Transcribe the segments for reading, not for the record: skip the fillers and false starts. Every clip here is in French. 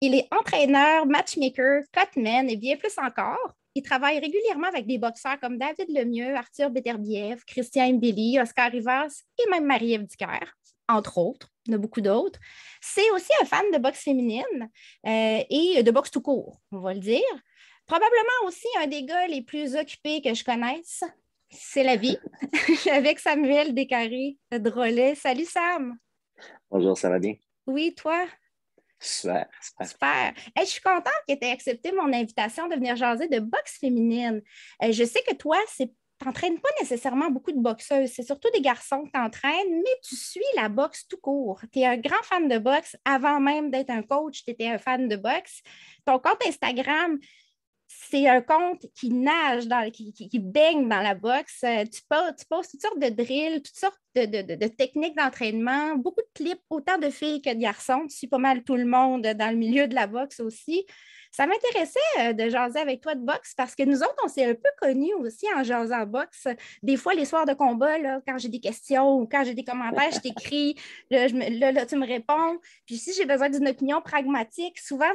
Il est entraîneur, matchmaker, cutman et bien plus encore. Il travaille régulièrement avec des boxeurs comme David Lemieux, Arthur Beterbiev, Christian Mbili, Oscar Rivas et même Marie-Ève Dicker, entre autres. Il y en a beaucoup d'autres. C'est aussi un fan de boxe féminine et de boxe tout court, on va le dire. Probablement aussi un des gars les plus occupés que je connaisse. C'est la vie. Je suis avec Samuel Descarrés-Drolet. Salut Sam. Bonjour, ça va bien? Oui, toi? Super, super. Super. Hey, je suis contente que tu aies accepté mon invitation de venir jaser de boxe féminine. Je sais que toi, tu n'entraînes pas nécessairement beaucoup de boxeuses. C'est surtout des garçons que tu entraînes, mais tu suis la boxe tout court. Tu es un grand fan de boxe. Avant même d'être un coach, tu étais un fan de boxe. Ton compte Instagram, c'est un compte qui nage, qui baigne dans la boxe. Tu poses toutes sortes de drills, toutes sortes de techniques d'entraînement, beaucoup de clips, autant de filles que de garçons. Tu suis pas mal tout le monde dans le milieu de la boxe aussi. Ça m'intéressait de jaser avec toi de boxe parce que nous autres, on s'est un peu connus aussi en jasant boxe. Des fois, les soirs de combat, là, quand j'ai des questions ou quand j'ai des commentaires, je t'écris, là, tu me réponds. Puis si j'ai besoin d'une opinion pragmatique, souvent,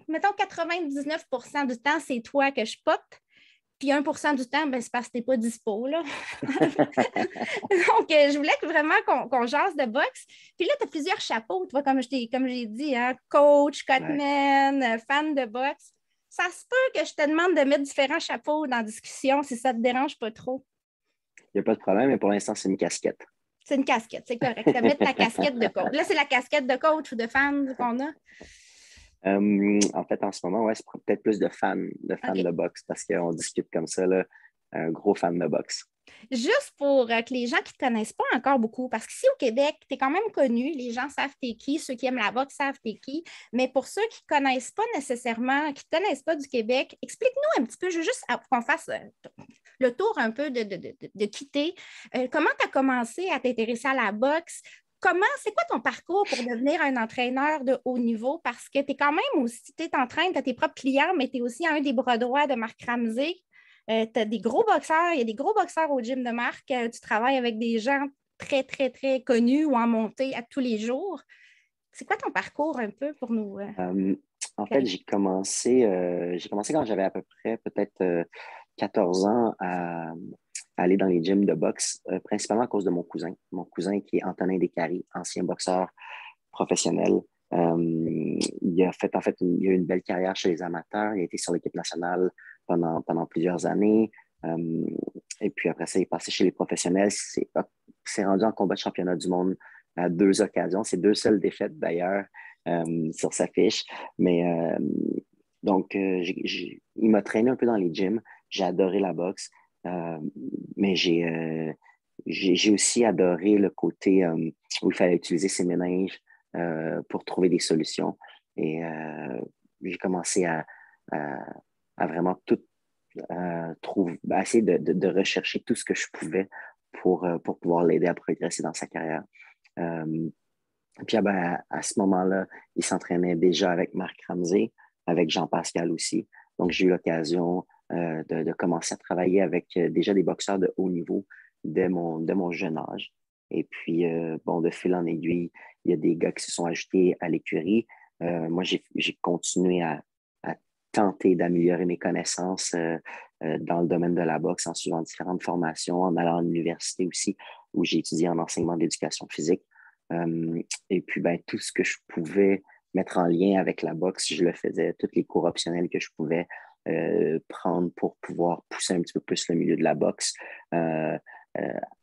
mettons 99% du temps, c'est toi que je pop. Puis 1% du temps, ben, c'est parce que tu n'es pas dispo. Là. Donc, je voulais vraiment qu'on jase de boxe. Puis là, tu as plusieurs chapeaux, tu vois, comme j'ai dit, hein, coach, Ouais. cutman, fan de boxe. Ça se peut que je te demande de mettre différents chapeaux dans la discussion si ça ne te dérange pas trop. Il n'y a pas de problème, mais pour l'instant, c'est une casquette. C'est une casquette, c'est correct. Tu mettre ta casquette de coach. Là, c'est la casquette de coach ou de fan qu'on a. En fait, en ce moment, ouais, c'est peut-être plus de fans OK. de boxe parce qu'on discute comme ça, là, un gros fan de boxe. Juste pour que les gens qui ne te connaissent pas encore beaucoup, parce qu'ici au Québec, tu es quand même connu, les gens savent t'es qui, ceux qui aiment la boxe savent t'es qui, mais pour ceux qui ne connaissent pas nécessairement, qui ne connaissent pas du Québec, explique-nous un petit peu, je veux juste qu'on fasse le tour un peu de quitter. Comment tu as commencé à t'intéresser à la boxe? C'est quoi ton parcours pour devenir un entraîneur de haut niveau? Parce que tu es quand même aussi, tu t'entraînes, tu as tes propres clients, mais tu es aussi un des bras droits de Marc Ramsey. Tu as des gros boxeurs, il y a des gros boxeurs au gym de Marc. Tu travailles avec des gens très, très, très connus ou en montée à tous les jours. C'est quoi ton parcours un peu pour nous Euh, En fait, clarifier? j'ai commencé quand j'avais à peu près peut-être 14 ans à aller dans les gyms de boxe, principalement à cause de mon cousin. Mon cousin qui est Antonin Descaries, ancien boxeur professionnel. Il a eu une belle carrière chez les amateurs. Il a été sur l'équipe nationale pendant plusieurs années. Euh, et puis après ça, il est passé chez les professionnels. C'est rendu en combat de championnat du monde à 2 occasions. C'est 2 seules défaites d'ailleurs sur sa fiche. Mais donc, il m'a traîné un peu dans les gyms. J'ai adoré la boxe. Euh, mais j'ai aussi adoré le côté où il fallait utiliser ses méninges pour trouver des solutions. Et j'ai commencé à, à vraiment tout essayer de rechercher tout ce que je pouvais pour pouvoir l'aider à progresser dans sa carrière. Euh, Puis à ce moment-là, il s'entraînait déjà avec Marc Ramsey, avec Jean-Pascal aussi. Donc, j'ai eu l'occasion de commencer à travailler avec déjà des boxeurs de haut niveau dès mon jeune âge. Et puis, bon, de fil en aiguille, il y a des gars qui se sont ajoutés à l'écurie. Moi, j'ai continué à tenter d'améliorer mes connaissances dans le domaine de la boxe en suivant différentes formations, en allant à l'université aussi, où j'ai étudié en enseignement d'éducation physique. Et puis, ben, tout ce que je pouvais mettre en lien avec la boxe, je le faisais. Tous les cours optionnels que je pouvais prendre pour pouvoir pousser un petit peu plus le milieu de la boxe, euh,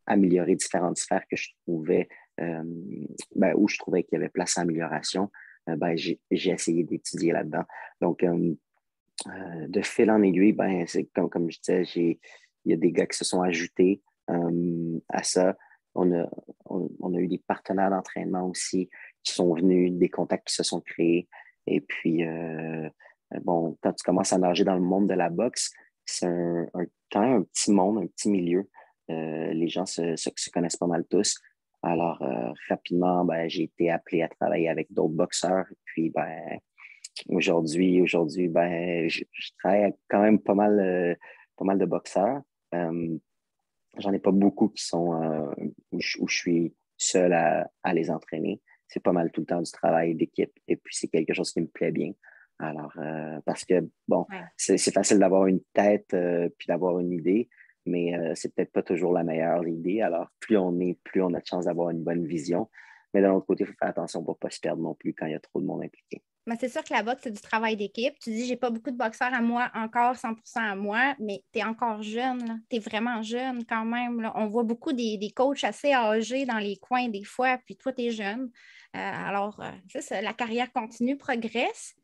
améliorer différentes sphères que je trouvais, où je trouvais qu'il y avait place à amélioration, j'ai essayé d'étudier là-dedans. Donc, de fil en aiguille, ben, c'est comme je disais, il y a des gars qui se sont ajoutés à ça. On a eu des partenaires d'entraînement aussi qui sont venus, des contacts qui se sont créés. Et puis, bon, quand tu commences à nager dans le monde de la boxe, c'est quand même un petit monde, un petit milieu. Les gens se connaissent pas mal tous. Alors, rapidement, ben, j'ai été appelé à travailler avec d'autres boxeurs. Et puis, ben, aujourd'hui, ben, je travaille avec quand même pas mal de boxeurs. Euh, J'en ai pas beaucoup qui sont où je suis seul à les entraîner. C'est pas mal tout le temps du travail d'équipe et puis c'est quelque chose qui me plaît bien. Alors, parce que, bon, Ouais. c'est facile d'avoir une tête puis d'avoir une idée, mais c'est peut-être pas toujours la meilleure idée. Alors, plus on a de chance d'avoir une bonne vision. Mais d'un autre côté, il faut faire attention pour ne pas se perdre non plus quand il y a trop de monde impliqué. Mais c'est sûr que la boxe, c'est du travail d'équipe. Tu dis, j'ai pas beaucoup de boxeurs à moi, encore 100% à moi, mais tu es encore jeune, tu es vraiment jeune quand même. Là. On voit beaucoup des coachs assez âgés dans les coins des fois, puis toi, tu es jeune. C'est ça, la carrière continue, progresse.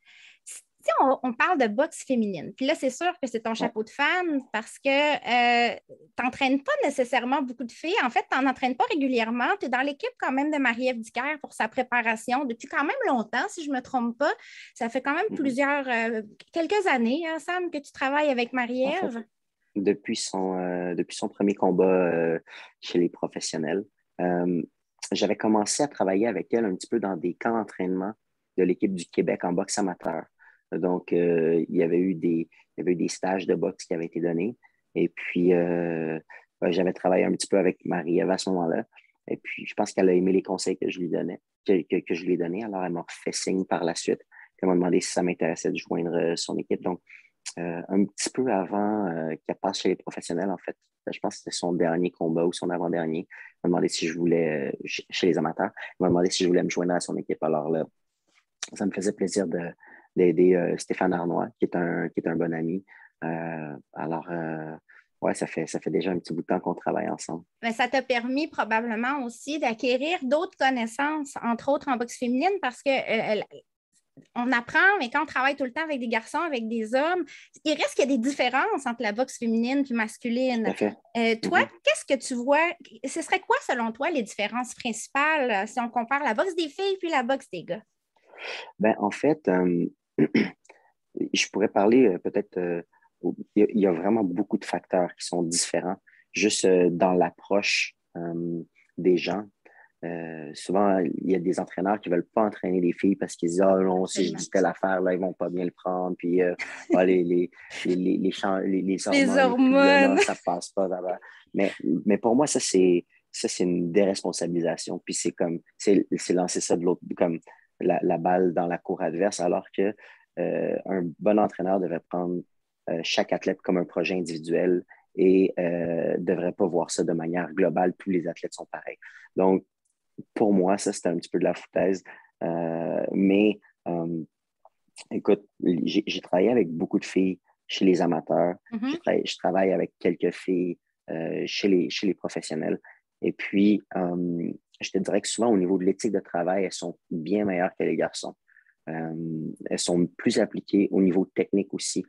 Si on parle de boxe féminine, puis là, c'est sûr que c'est ton Ouais. chapeau de fan parce que tu n'entraînes pas nécessairement beaucoup de filles. En fait, tu n'en entraînes pas régulièrement. Tu es dans l'équipe quand même de Marie-Ève Dicker pour sa préparation depuis quand même longtemps, si je ne me trompe pas. Ça fait quand même Mhm. quelques années, hein, Sam, que tu travailles avec En fait, Marie-Ève. depuis son premier combat chez les professionnels, euh, j'avais commencé à travailler avec elle un petit peu dans des camps d'entraînement de l'équipe du Québec en boxe amateur. Donc, il y avait eu des stages de boxe qui avaient été donnés. Et puis, ouais, j'avais travaillé un petit peu avec Marie-Ève à ce moment-là. Et puis, je pense qu'elle a aimé les conseils que je lui donnais, que je lui ai donnés. Alors, elle m'a fait signe par la suite. Elle m'a demandé si ça m'intéressait de joindre son équipe. Donc, un petit peu avant qu'elle passe chez les professionnels, en fait. Je pense que c'était son dernier combat ou son avant-dernier. Il m'a demandé si je voulais, chez les amateurs, il m'a demandé si je voulais me joindre à son équipe. Alors là, ça me faisait plaisir d'aider Stéphane Arnois, qui est un bon ami. Ouais, ça fait déjà un petit bout de temps qu'on travaille ensemble. Mais ça t'a permis probablement aussi d'acquérir d'autres connaissances, entre autres en boxe féminine, parce que on apprend, mais quand on travaille tout le temps avec des garçons, avec des hommes, il reste qu'il y a des différences entre la boxe féminine et Tout masculine. à fait. Toi, Mhm. qu'est-ce que tu vois? Ce serait quoi, selon toi, les différences principales si on compare la boxe des filles puis la boxe des gars? Ben, en fait, je pourrais parler peut-être, il y a vraiment beaucoup de facteurs qui sont différents, juste dans l'approche des gens. Souvent, il y a des entraîneurs qui ne veulent pas entraîner les filles parce qu'ils disent, ah non, si je Absolument. dis telle affaire, là, ils ne vont pas bien le prendre. Puis, ah, les Les hormones et tout, là, non, hormones. ça ne passe pas. Mais pour moi, ça, c'est une déresponsabilisation. Puis c'est lancer ça de l'autre, comme la balle dans la cour adverse, alors que un bon entraîneur devrait prendre chaque athlète comme un projet individuel et ne devrait pas voir ça de manière globale. Tous les athlètes sont pareils. Donc, pour moi, ça, c'était un petit peu de la foutaise. Mais euh, écoute, j'ai travaillé avec beaucoup de filles chez les amateurs. Mhm. Je travaille avec quelques filles chez les professionnels. Et puis, je te dirais que souvent, au niveau de l'éthique de travail, elles sont bien meilleures que les garçons. Elles sont plus appliquées au niveau technique aussi.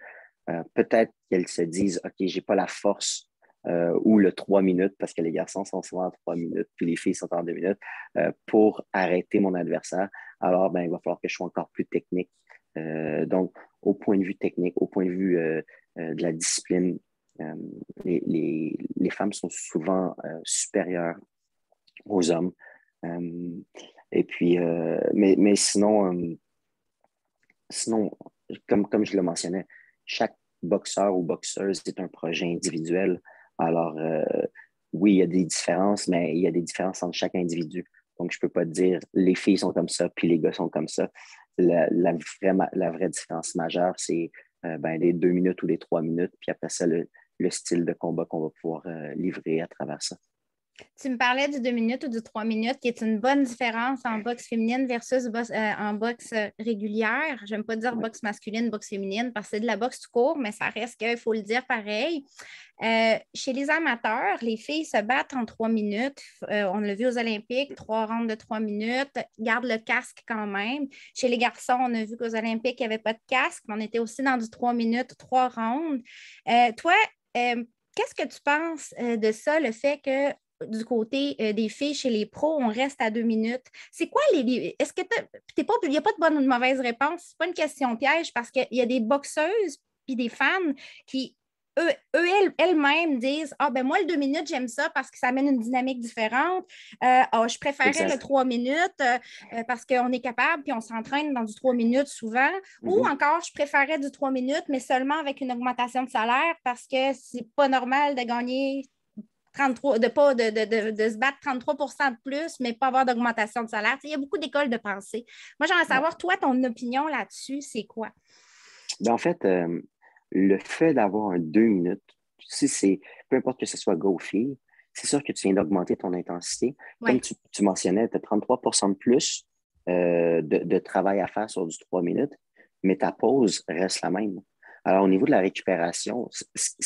Peut-être qu'elles se disent, OK, j'ai pas la force ou le 3 minutes, parce que les garçons sont souvent en 3 minutes, puis les filles sont en 2 minutes, pour arrêter mon adversaire. Alors, ben, il va falloir que je sois encore plus technique. Donc, au point de vue technique, au point de vue de la discipline, euh, les femmes sont souvent supérieures aux hommes. Euh, et puis, mais sinon, comme je le mentionnais, chaque boxeur ou boxeuse est un projet individuel. Alors, oui, il y a des différences, mais il y a des différences entre chaque individu. Donc, je ne peux pas te dire les filles sont comme ça, puis les gars sont comme ça. La vraie différence majeure, c'est ben, les 2 minutes ou les 3 minutes, puis après ça, le style de combat qu'on va pouvoir livrer à travers ça. Tu me parlais du 2 minutes ou du 3 minutes, qui est une bonne différence en boxe féminine versus en boxe régulière. Je n'aime pas dire Ouais. boxe masculine, boxe féminine, parce que c'est de la boxe tout court, mais ça reste qu'il faut le dire pareil. Chez les amateurs, les filles se battent en 3 minutes. On l'a vu aux Olympiques, 3 rounds de 3 minutes, gardent le casque quand même. Chez les garçons, on a vu qu'aux Olympiques, il n'y avait pas de casque, mais on était aussi dans du 3 minutes, 3 rounds. Toi, qu'est-ce que tu penses de ça, le fait que du côté des filles chez les pros, on reste à 2 minutes? C'est quoi est-ce que il n'y a pas de bonne ou de mauvaise réponse? C'est pas une question piège parce qu'il y a des boxeuses puis des fans qui elles-mêmes disent ah ben moi le 2 minutes j'aime ça parce que ça amène une dynamique différente. Je préférais le Exact. 3 minutes parce qu'on est capable puis on s'entraîne dans du 3 minutes souvent. Ou Mhm. encore je préférais du 3 minutes mais seulement avec une augmentation de salaire parce que c'est pas normal de gagner 33, de se battre 33 de plus, mais pas avoir d'augmentation de salaire. Il y a beaucoup d'écoles de pensée. Moi, j'aimerais savoir, toi, ton opinion là-dessus, c'est quoi? En fait, le fait d'avoir un 2 minutes, si c'est, peu importe que ce soit gars ou fille, c'est sûr que tu viens d'augmenter ton intensité. Comme Oui, tu mentionnais, tu as 33 de plus de travail à faire sur du 3 minutes, mais ta pause reste la même. Alors, au niveau de la récupération, ce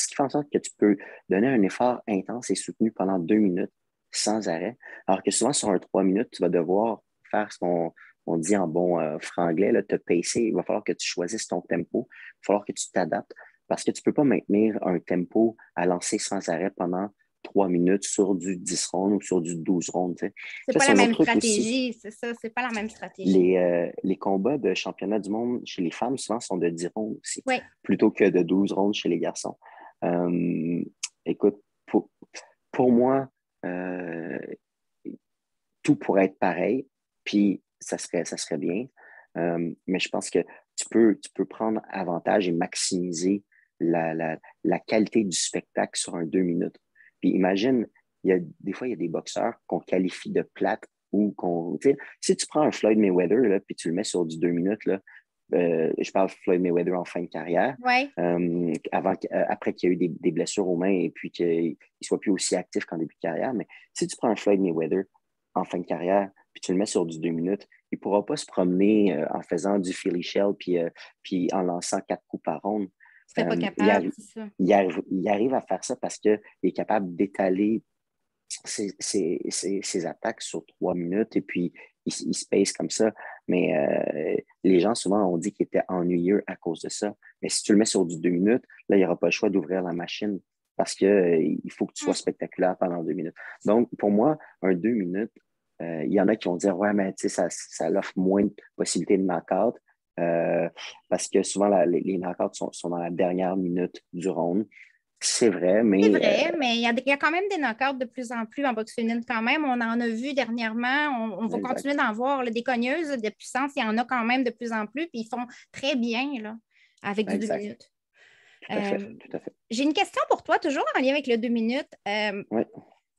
qui fait en sorte que tu peux donner un effort intense et soutenu pendant 2 minutes sans arrêt, alors que souvent sur un 3 minutes, tu vas devoir faire ce qu'on dit en bon franglais, là, te pacer. Il va falloir que tu choisisses ton tempo. Il va falloir que tu t'adaptes parce que tu ne peux pas maintenir un tempo à lancer sans arrêt pendant 3 minutes sur du 10 rondes ou sur du 12 rondes. Tu sais. c'est Ça, pas c'est la un même autre truc aussi. stratégie, c'est ça, c'est pas la même stratégie. Les combats de championnat du monde chez les femmes, souvent, sont de 10 rondes aussi, Oui, plutôt que de 12 rondes chez les garçons. Euh, écoute, pour moi, tout pourrait être pareil, puis ça serait bien. Mais je pense que tu peux prendre avantage et maximiser la qualité du spectacle sur un 2 minutes. Puis imagine, des fois, il y a des boxeurs qu'on qualifie de plates ou si tu prends un Floyd Mayweather, là, puis tu le mets sur du 2 minutes, là, je parle de Floyd Mayweather en fin de carrière, oui. après qu'il y a eu des blessures aux mains et puis qu'il ne soit plus aussi actif qu'en début de carrière. Mais si tu prends un Floyd Mayweather en fin de carrière, puis tu le mets sur du 2 minutes, il ne pourra pas se promener en faisant du Philly Shell puis en lançant 4 coups par ronde. Tu serais pas Euh, il, capable, arri- c'est ça. il arrive à faire ça parce qu'il est capable d'étaler ses attaques sur 3 minutes et puis il se pace comme ça. Mais les gens, souvent, ont dit qu'il était ennuyeux à cause de ça. Mais si tu le mets sur du 2 minutes, là, il n'y aura pas le choix d'ouvrir la machine parce que, il faut que tu sois Hum. spectaculaire pendant 2 minutes. Donc, pour moi, un 2 minutes, il y en a qui vont dire, ouais, mais tu sais, ça offre moins de possibilités de knock-out parce que souvent, les knock-outs sont dans la dernière minute du round. C'est vrai, C'est mais vrai, mais il y a quand même des knockouts de plus en plus en boxe féminine quand même. On en a vu dernièrement. On va exact, continuer d'en voir. Là, des cogneuses de puissance, il y en a quand même de plus en plus. Puis ils font très bien là, avec du 2 minutes. tout à fait, Euh, tout à fait. j'ai une question pour toi, toujours en lien avec le 2 minutes. Oui,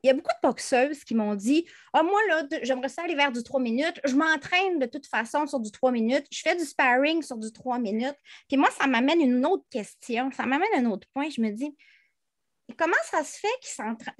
Il y a beaucoup de boxeuses qui m'ont dit ah, moi, là, j'aimerais ça aller vers du 3 minutes. Je m'entraîne de toute façon sur du 3 minutes. Je fais du sparring sur du 3 minutes. Puis moi, ça m'amène une autre question. Ça m'amène un autre point. Je me dis comment ça se fait qu'ils s'entraînent?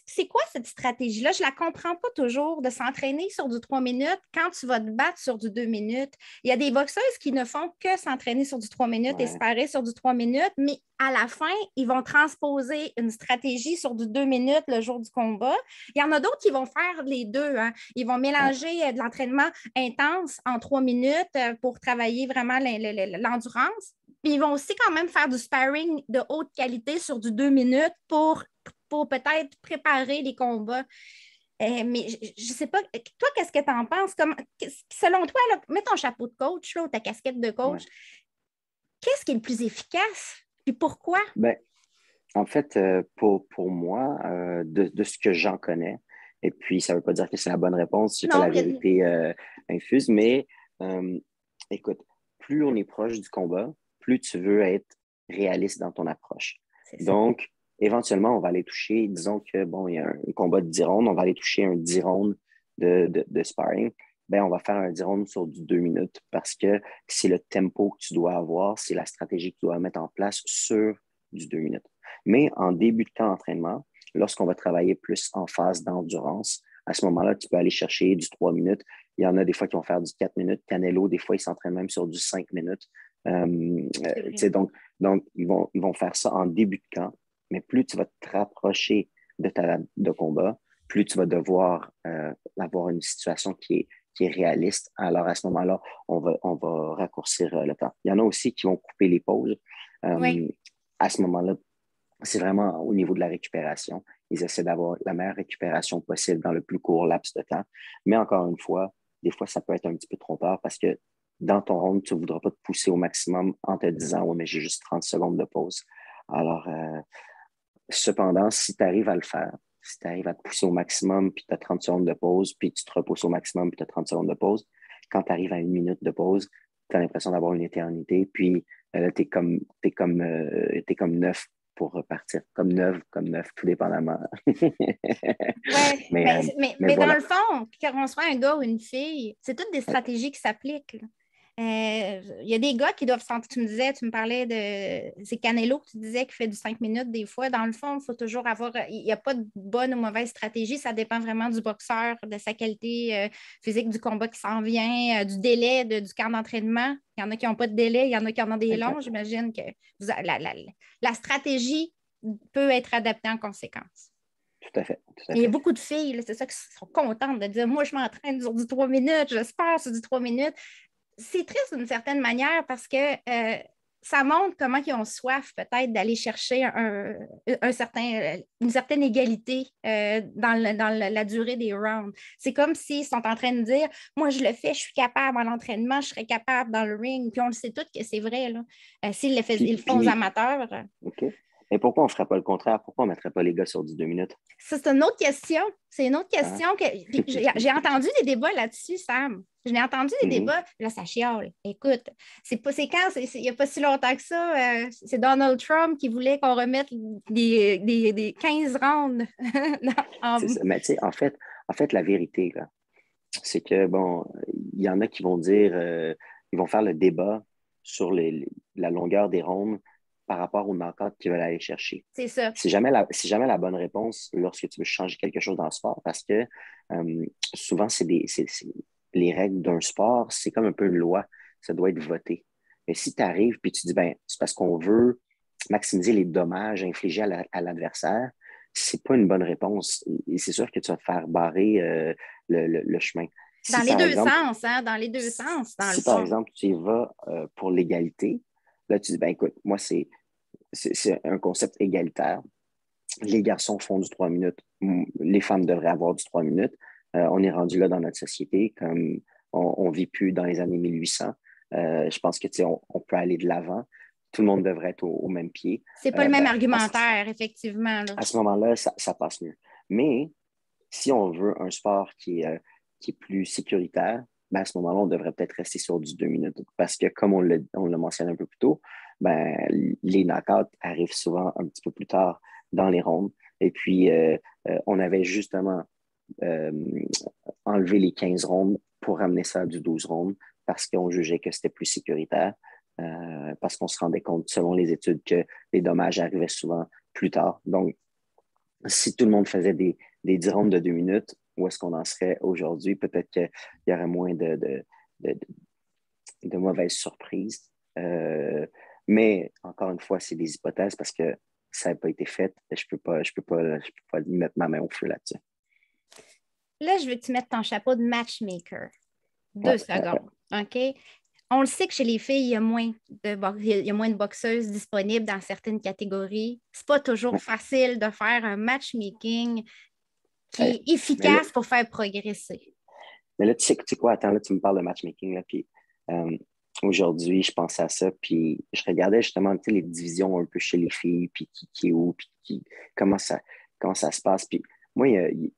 C'est quoi cette stratégie-là? Je ne la comprends pas toujours de s'entraîner sur du 3 minutes quand tu vas te battre sur du 2 minutes. Il y a des boxeuses qui ne font que s'entraîner sur du 3 minutes et se ouais, parer sur du 3 minutes, mais à la fin, ils vont transposer une stratégie sur du 2 minutes le jour du combat. Il y en a d'autres qui vont faire les deux. Hein. Ils vont ouais, mélanger de l'entraînement intense en 3 minutes pour travailler vraiment l'endurance. Puis ils vont aussi quand même faire du sparring de haute qualité sur du 2 minutes pour peut-être préparer les combats. Mais je ne sais pas, toi, qu'est-ce que tu en penses? Selon toi, là, mets ton chapeau de coach là, ou ta casquette de ouais. coach, qu'est-ce qui est le plus efficace? Puis pourquoi? Ben, en fait, pour moi, de ce que j'en connais, et puis ça ne veut pas dire que c'est la bonne réponse, je n'ai pas Non, la vérité infuse, mais euh, écoute, plus on est proche du combat, plus tu veux être réaliste dans ton approche. c'est ça. Donc, éventuellement, on va aller toucher, disons que, bon, il y a un combat de 10 rondes, on va aller toucher un 10 rondes de sparring. Ben, on va faire un 10 rondes sur du 2 minutes parce que c'est le tempo que tu dois avoir, c'est la stratégie que tu dois mettre en place sur du 2 minutes. Mais en début de camp d'entraînement, lorsqu'on va travailler plus en phase d'endurance, à ce moment-là, tu peux aller chercher du 3 minutes. Il y en a des fois qui vont faire du 4 minutes. Canelo, des fois, il s'entraîne même sur du 5 minutes. C'est Tu sais, vrai. donc ils vont faire ça en début de camp. Mais plus tu vas te rapprocher de ta date de combat, plus tu vas devoir avoir une situation qui est réaliste. Alors, à ce moment-là, on va raccourcir le temps. Il y en a aussi qui vont couper les pauses. Oui. Euh, à ce moment-là, c'est vraiment au niveau de la récupération. Ils essaient d'avoir la meilleure récupération possible dans le plus court laps de temps. Mais encore une fois, des fois, ça peut être un petit peu trompeur parce que dans ton round, tu ne voudras pas te pousser au maximum en te disant, ouais, mais j'ai juste 30 secondes de pause. Alors, cependant, si tu arrives à le faire, si tu arrives à te pousser au maximum, puis tu as 30 secondes de pause, puis tu te reposes au maximum, puis tu as 30 secondes de pause, quand tu arrives à 1 minute de pause, tu as l'impression d'avoir une éternité, puis tu es comme neuf pour repartir comme neuf, tout dépendamment. Oui, mais dans voilà. le fond, qu'on soit un gars ou une fille, c'est toutes des stratégies qui s'appliquent. Il y a des gars qui doivent sentir, tu me parlais de. C'est Canelo que tu disais qui fait du 5 minutes des fois. Dans le fond, il faut toujours avoir. Il n'y a pas de bonne ou mauvaise stratégie. Ça dépend vraiment du boxeur, de sa qualité physique, du combat qui s'en vient, du délai du camp d'entraînement. Il y en a qui n'ont pas de délai, il y en a qui en ont des longs. J'imagine que la stratégie peut être adaptée en conséquence. Tout à fait. Il y a beaucoup de filles, là, c'est ça, qui sont contentes de dire moi, je m'entraîne sur du 3 minutes, j'espère sur du 3 minutes. C'est triste d'une certaine manière parce que ça montre comment ils ont soif peut-être d'aller chercher une certaine égalité dans la durée des rounds. C'est comme s'ils sont en train de dire moi, je le fais, je suis capable à l'entraînement, je serais capable dans le ring. Puis on le sait tous que c'est vrai. Là. S'ils le font aux amateurs. OK. Et pourquoi on ne ferait pas le contraire? Pourquoi on ne mettrait pas les gars sur du 2 minutes? Ça, c'est une autre question. C'est une autre question que j'ai entendu des débats là-dessus, Sam. Je n'ai entendu des débats, là, ça chiale. Écoute, il n'y a pas si longtemps que ça, c'est Donald Trump qui voulait qu'on remette des 15 rounds. Mais tu sais, en fait, la vérité, là, c'est que, bon, il y en a qui vont dire, ils vont faire le débat sur la longueur des rondes par rapport aux knockouts qu'ils veulent aller chercher. C'est ça. C'est jamais la bonne réponse lorsque tu veux changer quelque chose dans le sport parce que souvent, les règles d'un sport, c'est comme un peu une loi. Ça doit être voté. Mais si tu arrives et tu dis, ben, c'est parce qu'on veut maximiser les dommages infligés à l'adversaire, c'est pas une bonne réponse. Et c'est sûr que tu vas te faire barrer le chemin. Dans les deux sens, hein? Dans les deux sens, dans le fond. Si, par exemple, tu y vas pour l'égalité, là, tu dis, ben, écoute, moi, c'est un concept égalitaire. Les garçons font du 3 minutes, les femmes devraient avoir du 3 minutes. On est rendu là dans notre société, comme on ne vit plus dans les années 1800. Je pense que on peut aller de l'avant. Tout le monde devrait être au même pied. C'est pas le même argumentaire, effectivement. Là. À ce moment-là, ça passe mieux. Mais si on veut un sport qui est plus sécuritaire, ben à ce moment-là, on devrait peut-être rester sur du 2 minutes. Parce que, comme on l'a mentionné un peu plus tôt, ben, les knockouts arrivent souvent un petit peu plus tard dans les rondes. Et puis, on avait justement enlevé les 15 rondes pour ramener ça à du 12 rondes parce qu'on jugeait que c'était plus sécuritaire, parce qu'on se rendait compte, selon les études, que les dommages arrivaient souvent plus tard. Donc, si tout le monde faisait des 10 rondes de 2 minutes, où est-ce qu'on en serait aujourd'hui? Peut-être qu'il y aurait moins de mauvaises surprises. Mais encore une fois, c'est des hypothèses parce que ça n'a pas été fait. Je peux pas mettre ma main au feu là-dessus. Là, je veux que tu mettes ton chapeau de matchmaker. 2 secondes. OK? On le sait que chez les filles, il y a moins de boxeuses disponibles dans certaines catégories. C'est pas toujours facile de faire un matchmaking qui est efficace pour faire progresser. Mais là, tu sais quoi? Attends, là, tu me parles de matchmaking. Là, puis aujourd'hui, je pensais à ça, puis je regardais justement les divisions un peu chez les filles, puis qui est où, puis comment ça se passe. Puis moi, il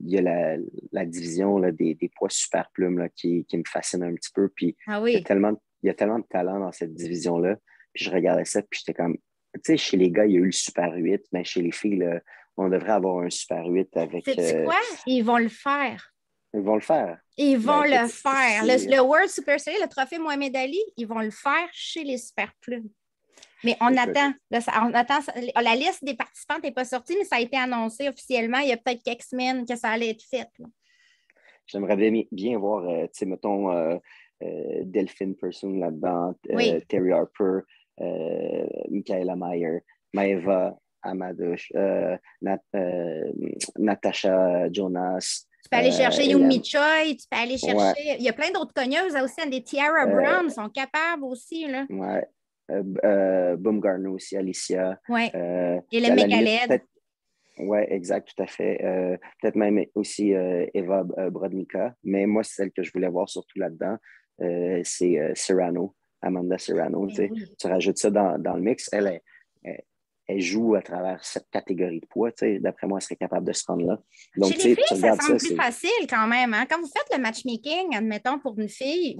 y a la division là, des poids super plumes là, qui me fascine un petit peu. Puis il y a tellement de talent dans cette division-là. Puis je regardais ça, puis j'étais comme, tu sais, chez les gars, il y a eu le super 8, mais chez les filles, là, on devrait avoir un super 8 avec. Sais-tu quoi? Ils vont le faire. Ils vont le faire. Ils vont le faire. Le World Super Series, le trophée Mohamed Ali, ils vont le faire chez les super plumes. Mais on attend. La liste des participants n'est pas sortie, mais ça a été annoncé officiellement il y a peut-être quelques semaines que ça allait être fait. Là. J'aimerais bien voir, tu sais, mettons, Delphine Person là-dedans, Terry Harper, Michaela Mayer, Maeva Amadouche, Natasha Jonas. Tu peux aller chercher Yumi Choi, tu peux aller chercher... Ouais. Il y a plein d'autres cogneuses aussi, des Tiara Brown sont capables aussi. Là. Ouais. Baumgartner aussi, Alicia. Oui. Et le Megaled. Oui, exact, tout à fait. Peut-être même aussi Eva Brodnicka. Mais moi, c'est celle que je voulais voir surtout là-dedans. C'est Serrano, Amanda Serrano. Oui. Tu rajoutes ça dans le mix. Elle joue à travers cette catégorie de poids. D'après moi, elle serait capable de se rendre là. Donc, chez les filles, ça semble plus facile quand même. Hein? Quand vous faites le matchmaking, admettons, pour une fille,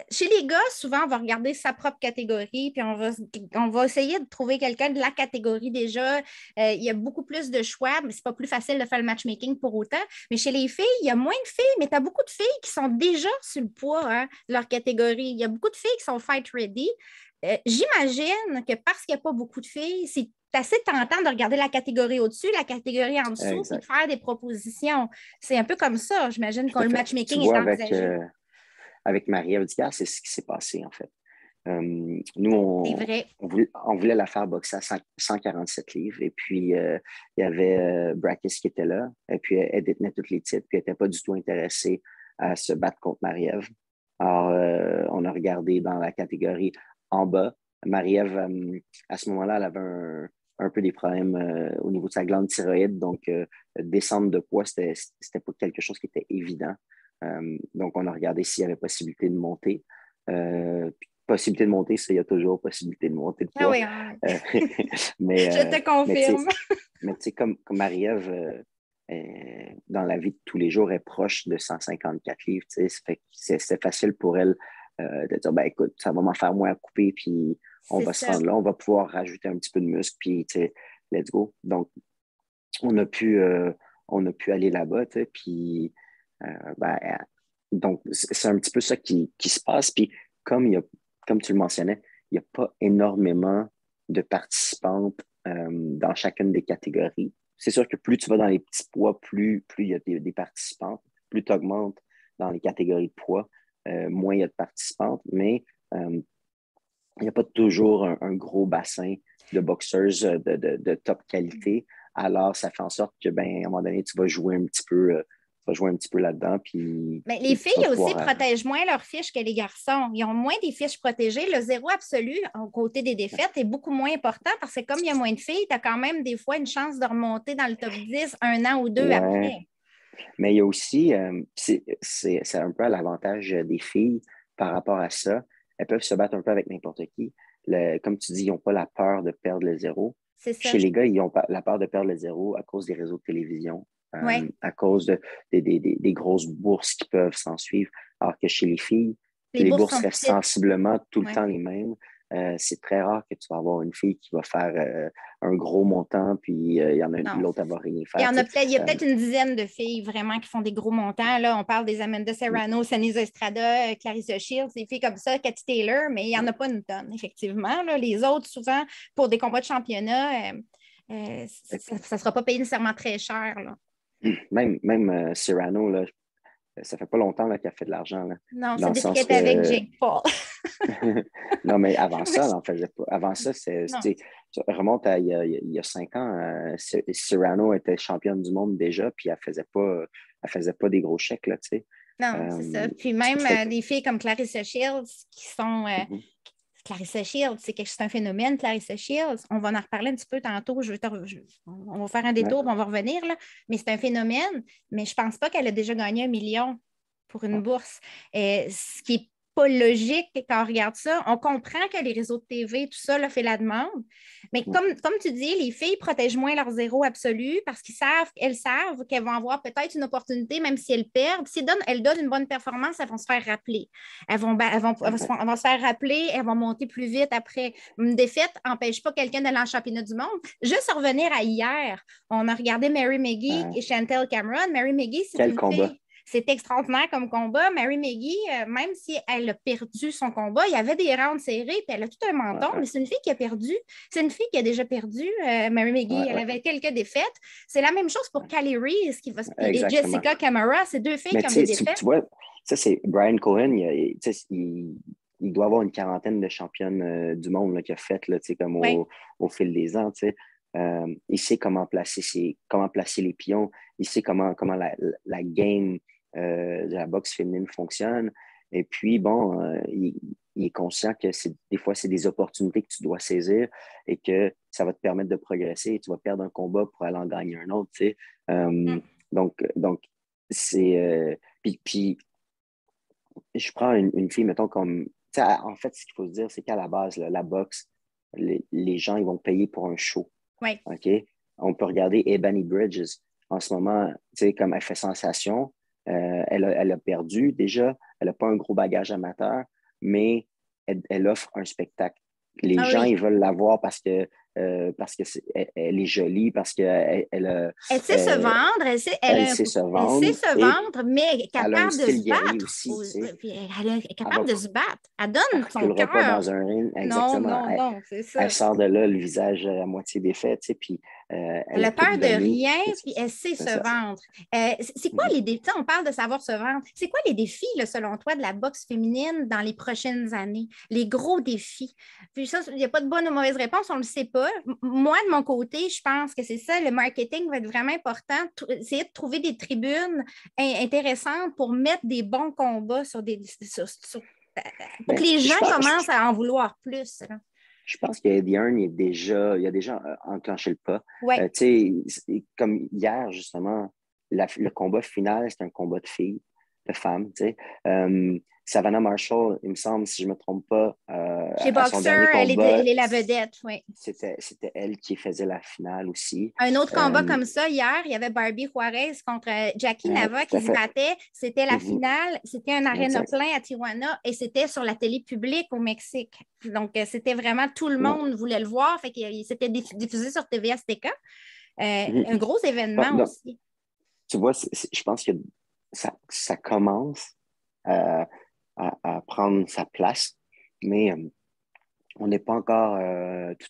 chez les gars, souvent, on va regarder sa propre catégorie, puis on va essayer de trouver quelqu'un de la catégorie déjà. Il y a beaucoup plus de choix, mais c'est pas plus facile de faire le matchmaking pour autant. Mais chez les filles, il y a moins de filles, mais tu as beaucoup de filles qui sont déjà sur le poids, hein, de leur catégorie. Il y a beaucoup de filles qui sont fight ready. J'imagine que parce qu'il n'y a pas beaucoup de filles, c'est assez tentant de regarder la catégorie au-dessus, la catégorie en dessous, et de Exact. faire des propositions. C'est un peu comme ça, j'imagine, quand Tout à le fait. Tu matchmaking est vois, envisagé. avec Marie-Ève Dicard, c'est ce qui s'est passé, en fait. Nous, C'est vrai. on voulait la faire boxer à 147 livres. Et puis, il y avait Brakis qui était là. Et puis, elle détenait tous les titres. Puis, elle n'était pas du tout intéressée à se battre contre Marie-Ève. Alors, on a regardé dans la catégorie en bas. Marie-Ève, à ce moment-là, elle avait un peu des problèmes au niveau de sa glande thyroïde. Donc, descendre de poids, c'était pas quelque chose qui était évident. Donc, on a regardé s'il y avait possibilité de monter. Possibilité de monter, ça, il y a toujours possibilité de monter de Ah poids. oui, ah Euh, oui. mais Je te confirme. mais tu sais, comme Marie-Ève, dans la vie de tous les jours, est proche de 154 livres. Tu sais, ça fait que c'est facile pour elle de dire, ben écoute, ça va m'en faire moins à couper, puis on C'est va se ça. rendre là, on va pouvoir rajouter un petit peu de muscle, puis tu sais, let's go. Donc, on a pu, euh, on a pu aller là-bas, tu sais, puis ben, donc, c'est un petit peu ça qui se passe. Puis, comme tu le mentionnais, il n'y a pas énormément de participantes dans chacune des catégories. C'est sûr que plus tu vas dans les petits poids, plus il y a des participantes. Plus tu augmentes dans les catégories de poids, moins il y a de participantes. Mais il n'y a pas toujours un gros bassin de boxeuses de top qualité. Alors, ça fait en sorte que, ben, à un moment donné, tu vas jouer un petit peu là-dedans, Mais les puis tu vas filles aussi pouvoir. protègent moins leurs fiches que les garçons. Ils ont moins des fiches protégées. Le zéro absolu, au côté des défaites, est beaucoup moins important parce que comme il y a moins de filles, tu as quand même des fois une chance de remonter dans le top 10 un an ou deux Ouais, après. mais il y a aussi, c'est un peu à l'avantage des filles par rapport à ça. Elles peuvent se battre un peu avec n'importe qui. Comme tu dis, ils n'ont pas la peur de perdre le zéro. C'est ça. Chez les gars, ils ont la peur de perdre le zéro à cause des réseaux de télévision, Oui. à cause des grosses bourses qui peuvent s'en suivre. Alors que chez les filles, Les les bourses bourses sont restent petites. sensiblement tout le Ouais. temps les mêmes. C'est très rare que tu vas avoir une fille qui va faire un gros montant, puis il y en a Non. l'autre, elle va rien Il y faire. en Tu a sais. peut-être, il y a peut-être une dizaine de filles vraiment qui font des gros montants. Là, on parle des Amanda Serrano, Sanisa Estrada, Clarissa Shields, des filles comme ça, Cathy Taylor, mais il n'y en a pas une tonne, effectivement. Là. Les autres, souvent, pour des combats de championnat, ça ne sera pas payé nécessairement très cher. Là. Même Cyrano, là, ça fait pas longtemps là, qu'elle fait de l'argent, là, Non, dans c'est le depuis qu'elle sens était avec que Jake Paul. non, mais avant ça, elle n'en faisait pas. Avant ça, Non, tu remontes à il y a 5 ans, Cyrano était championne du monde déjà, puis elle faisait pas des gros chèques, là, tu sais. non, c'est ça. Puis même Fait que, des filles comme Clarissa Shields qui sont mhm, Clarissa Shields, c'est un phénomène, Clarissa Shields. On va en reparler un petit peu tantôt. On va faire un ouais, détour, puis on va revenir, là. Mais c'est un phénomène. Mais je ne pense pas qu'elle a déjà gagné 1 million pour une ouais, bourse. Ce qui n'est pas logique quand on regarde ça. On comprend que les réseaux de TV, tout ça, là, fait la demande. Mais ouais, comme tu dis, les filles protègent moins leur zéro absolu parce qu'elles savent qu'elles vont avoir peut-être une opportunité, même si elles perdent. Si elles donnent une bonne performance, elles vont se faire rappeler. exact. Elles vont se faire rappeler, elles vont monter plus vite après. Une défaite n'empêche pas quelqu'un d'aller en championnat du monde. Juste revenir à hier, on a regardé Mary McGee et Chantel Cameron. Mary McGee, c'est Quel une combat! fille. C'est extraordinaire comme combat. Mary McGee, même si elle a perdu son combat, il y avait des rounds serrés, puis elle a tout un Ouais, menton, ouais, mais c'est une fille qui a perdu. C'est une fille qui a déjà perdu. Mary ouais, McGee, elle ouais, avait quelques défaites. C'est la même chose pour Callie Reese et exactement. Jessica Camara. C'est deux filles Mais qui ont des tu sais, défaites. tu vois, ça, c'est Brian Cohen, tu sais, il doit avoir une quarantaine de championnes du monde là, qu'il a faites là, tu sais, comme Oui. au fil des ans. Tu sais. Il sait comment placer les pions, il sait comment la game de la boxe féminine fonctionne. Et puis, bon, il est conscient que des fois, c'est des opportunités que tu dois saisir et que ça va te permettre de progresser. Tu vas perdre un combat pour aller en gagner un autre. Tu sais. Mm. Donc, c'est. Puis, je prends une fille, mettons, comme. En fait, ce qu'il faut se dire, c'est qu'à la base, là, la boxe, les gens, ils vont payer pour un show. Oui. OK? On peut regarder Ebony Bridges. En ce moment, tu sais, comme elle fait sensation, elle a perdu déjà. Elle n'a pas un gros bagage amateur. mais elle offre un spectacle. Les gens, ils veulent la voir parce que elle est jolie, parce qu'elle elle sait se vendre, elle sait se elle sait vendre se et vendre, mais elle est elle a un capable de style se guerrier battre. aussi, tu sais. Puis elle est capable de se battre. Elle Elle donne ne son reculera pas cœur. dans un ring, Non, exactement. non, non, c'est Elle ça. sort de là, le visage à moitié défait, tu sais, puis Elle elle a a tout peur de donné. rien, C'est puis elle sait c'est se ça. vendre. C'est quoi les défis? On parle de savoir se vendre. C'est quoi les défis, là, selon toi, de la boxe féminine dans les prochaines années? Les gros défis. Puis ça, il n'y a pas de bonne ou mauvaise réponse, on ne le sait pas. Moi, de mon côté, je pense que c'est ça, le marketing va être vraiment important. Essayer de trouver des tribunes intéressantes pour mettre des bons combats pour que Ben, les gens commencent à en vouloir plus. Là. je pense qu'Eddie Hearn il a déjà enclenché le pas. Ouais. Tu sais, comme hier, justement, le combat final, c'est un combat de filles, de femmes. Tu sais. Savannah Marshall, il me semble, si je ne me trompe pas, Chez à son Boxer, dernier combat, elle est la vedette. Oui. c'était elle qui faisait la finale aussi. Un autre combat comme ça, hier, il y avait Barbie Juarez contre Jackie Nava Tout qui à se fait. battait. C'était la Mhm. finale. C'était un aréna Exact. plein à Tijuana et c'était sur la télé publique au Mexique. Donc, c'était vraiment tout le Ouais. monde voulait le voir. Fait qu'il s'était diffusé sur TV Azteca. Mhm. Un gros événement Donc, aussi. tu vois, je pense que ça commence à prendre sa place, mais on n'est pas encore tout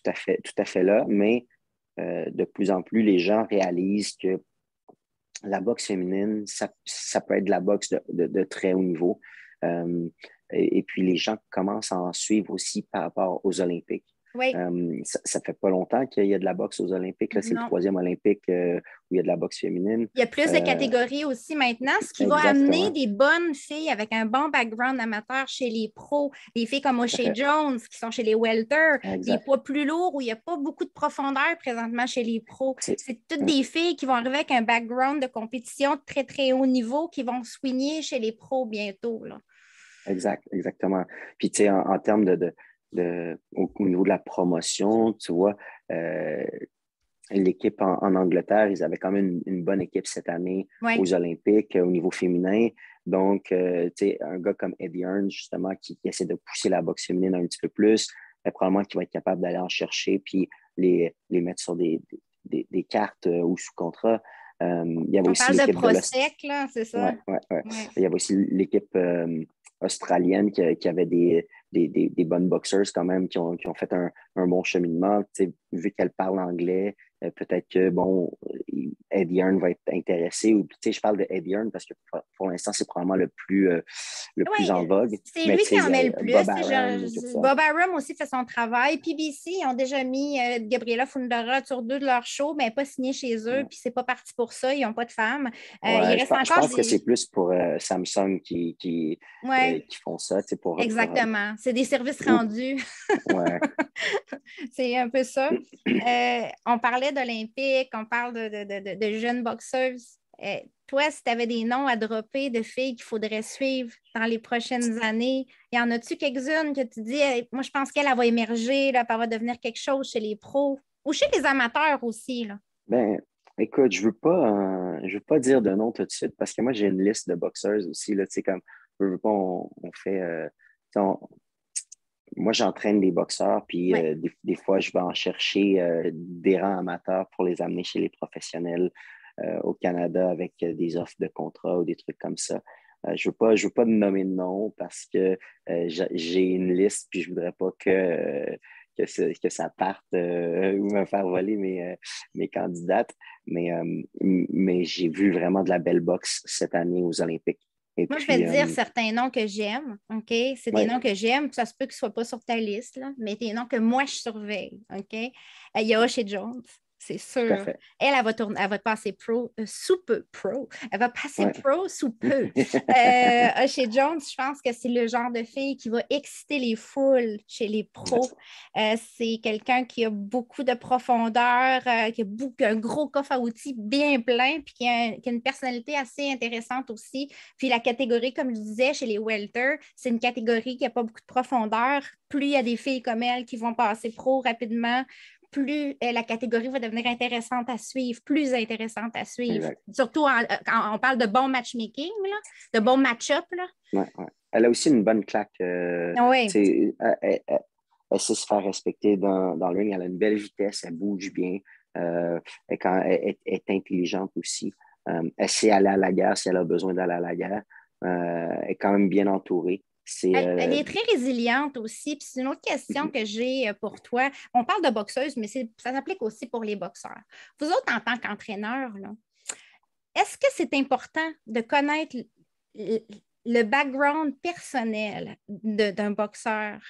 à fait là, mais de plus en plus, les gens réalisent que la boxe féminine, ça peut être de la boxe de très haut niveau. Euh, et puis, les gens commencent à en suivre aussi par rapport aux Olympiques. Oui. Ça fait pas longtemps qu'il y a de la boxe aux Olympiques. Là, c'est le Non. troisième Olympique où il y a de la boxe féminine. Il y a plus de catégories aussi maintenant, ce qui va amener Exactement. des bonnes filles avec un bon background amateur chez les pros, des filles comme Tout à O'Shea fait. Jones qui sont chez les welter, des Exact. poids plus lourds où il n'y a pas beaucoup de profondeur présentement chez les pros. C'est toutes des filles qui vont arriver avec un background de compétition de très, très haut niveau qui vont swinguer chez les pros bientôt. Là. Exactement. Puis, tu sais, en termes au niveau de la promotion, tu vois, l'équipe en Angleterre, ils avaient quand même une bonne équipe cette année Ouais. aux Olympiques au niveau féminin. Donc, tu sais, un gars comme Eddie Hearn, justement, qui essaie de pousser la boxe féminine un petit peu plus, probablement qu'il va être capable d'aller en chercher puis les mettre sur des cartes ou sous contrat. Il y avait On aussi parle de l'équipe de Prosec, là, c'est ça? Ouais. Ouais. Il y avait aussi l'équipe australienne qui avait des bonnes boxers quand même qui ont fait un bon cheminement. Tu sais, vu qu'elle parle anglais, peut-être que, bon, Eddie Hearn va être intéressé. Ou, tu sais, je parle de Eddie Hearn parce que pour l'instant, c'est probablement le plus en Oui, vogue. c'est Mais lui tu qui sais, il en y met a le plus. Bob Arum et tout ça. Bob Arum aussi fait son travail. PBC, ils ont déjà mis Gabriela Fundora sur 2 de leurs shows, mais pas signé chez eux, Ouais. puis c'est pas parti pour ça. Ils n'ont pas de femmes. Il Ouais, reste je encore pense que des. c'est plus pour Samsung Ouais, qui font ça, tu sais, exactement. C'est des services ou- rendus. ouais. C'est un peu ça. On parlait d'Olympique, on parle de jeunes boxeuses. Toi, si tu avais des noms à dropper de filles qu'il faudrait suivre dans les prochaines années, y en a-tu quelques-unes que tu dis, moi, je pense qu'elle va émerger, là, puis elle va devenir quelque chose chez les pros ou chez les amateurs aussi, là? Ben, écoute, je veux pas dire de nom tout de suite parce que moi, j'ai une liste de boxeurs aussi, là, tu sais, comme, je veux pas, on fait, tu sais, moi, j'entraîne des boxeurs, puis Oui. des fois, je vais en chercher des rangs amateurs pour les amener chez les professionnels au Canada avec des offres de contrat ou des trucs comme ça. Je veux pas nommer de nom parce que j'ai une liste, puis je voudrais pas que ça parte ou me faire voler mes candidates. Mais j'ai vu vraiment de la belle boxe cette année aux Olympiques. Et Moi, je vais puis, te dire certains noms que j'aime, OK? C'est des ouais, noms que j'aime, puis ça se peut qu'ils ne soient pas sur ta liste, là, mais des noms que moi, je surveille, OK? Il y a O'Shea Jones, c'est tout à sûr. fait. Elle va passer pro, sous peu pro. Elle va passer Ouais. pro sous peu. O'Shea Jones, je pense que c'est le genre de fille qui va exciter les foules chez les pros. C'est quelqu'un qui a beaucoup de profondeur, qui a un gros coffre à outils bien plein, puis qui a une personnalité assez intéressante aussi. Puis la catégorie, comme je disais, chez les welter, c'est une catégorie qui n'a pas beaucoup de profondeur. Plus il y a des filles comme elle qui vont passer pro rapidement, plus la catégorie va devenir intéressante à suivre, plus intéressante à suivre. Exact. Surtout quand on parle de bon matchmaking, là, de bon match-up. Là. Ouais, ouais. elle a aussi une bonne claque. Oui. Elle sait se faire respecter dans le ring. Elle a une belle vitesse, elle bouge bien. Elle est intelligente aussi. Elle sait aller à la guerre si elle a besoin d'aller à la guerre. Elle est quand même bien entourée. Elle est très résiliente aussi. Puis c'est une autre question que j'ai pour toi. On parle de boxeuse, mais ça s'applique aussi pour les boxeurs. Vous autres, en tant qu'entraîneurs, là, est-ce que c'est important de connaître le background personnel d'un boxeur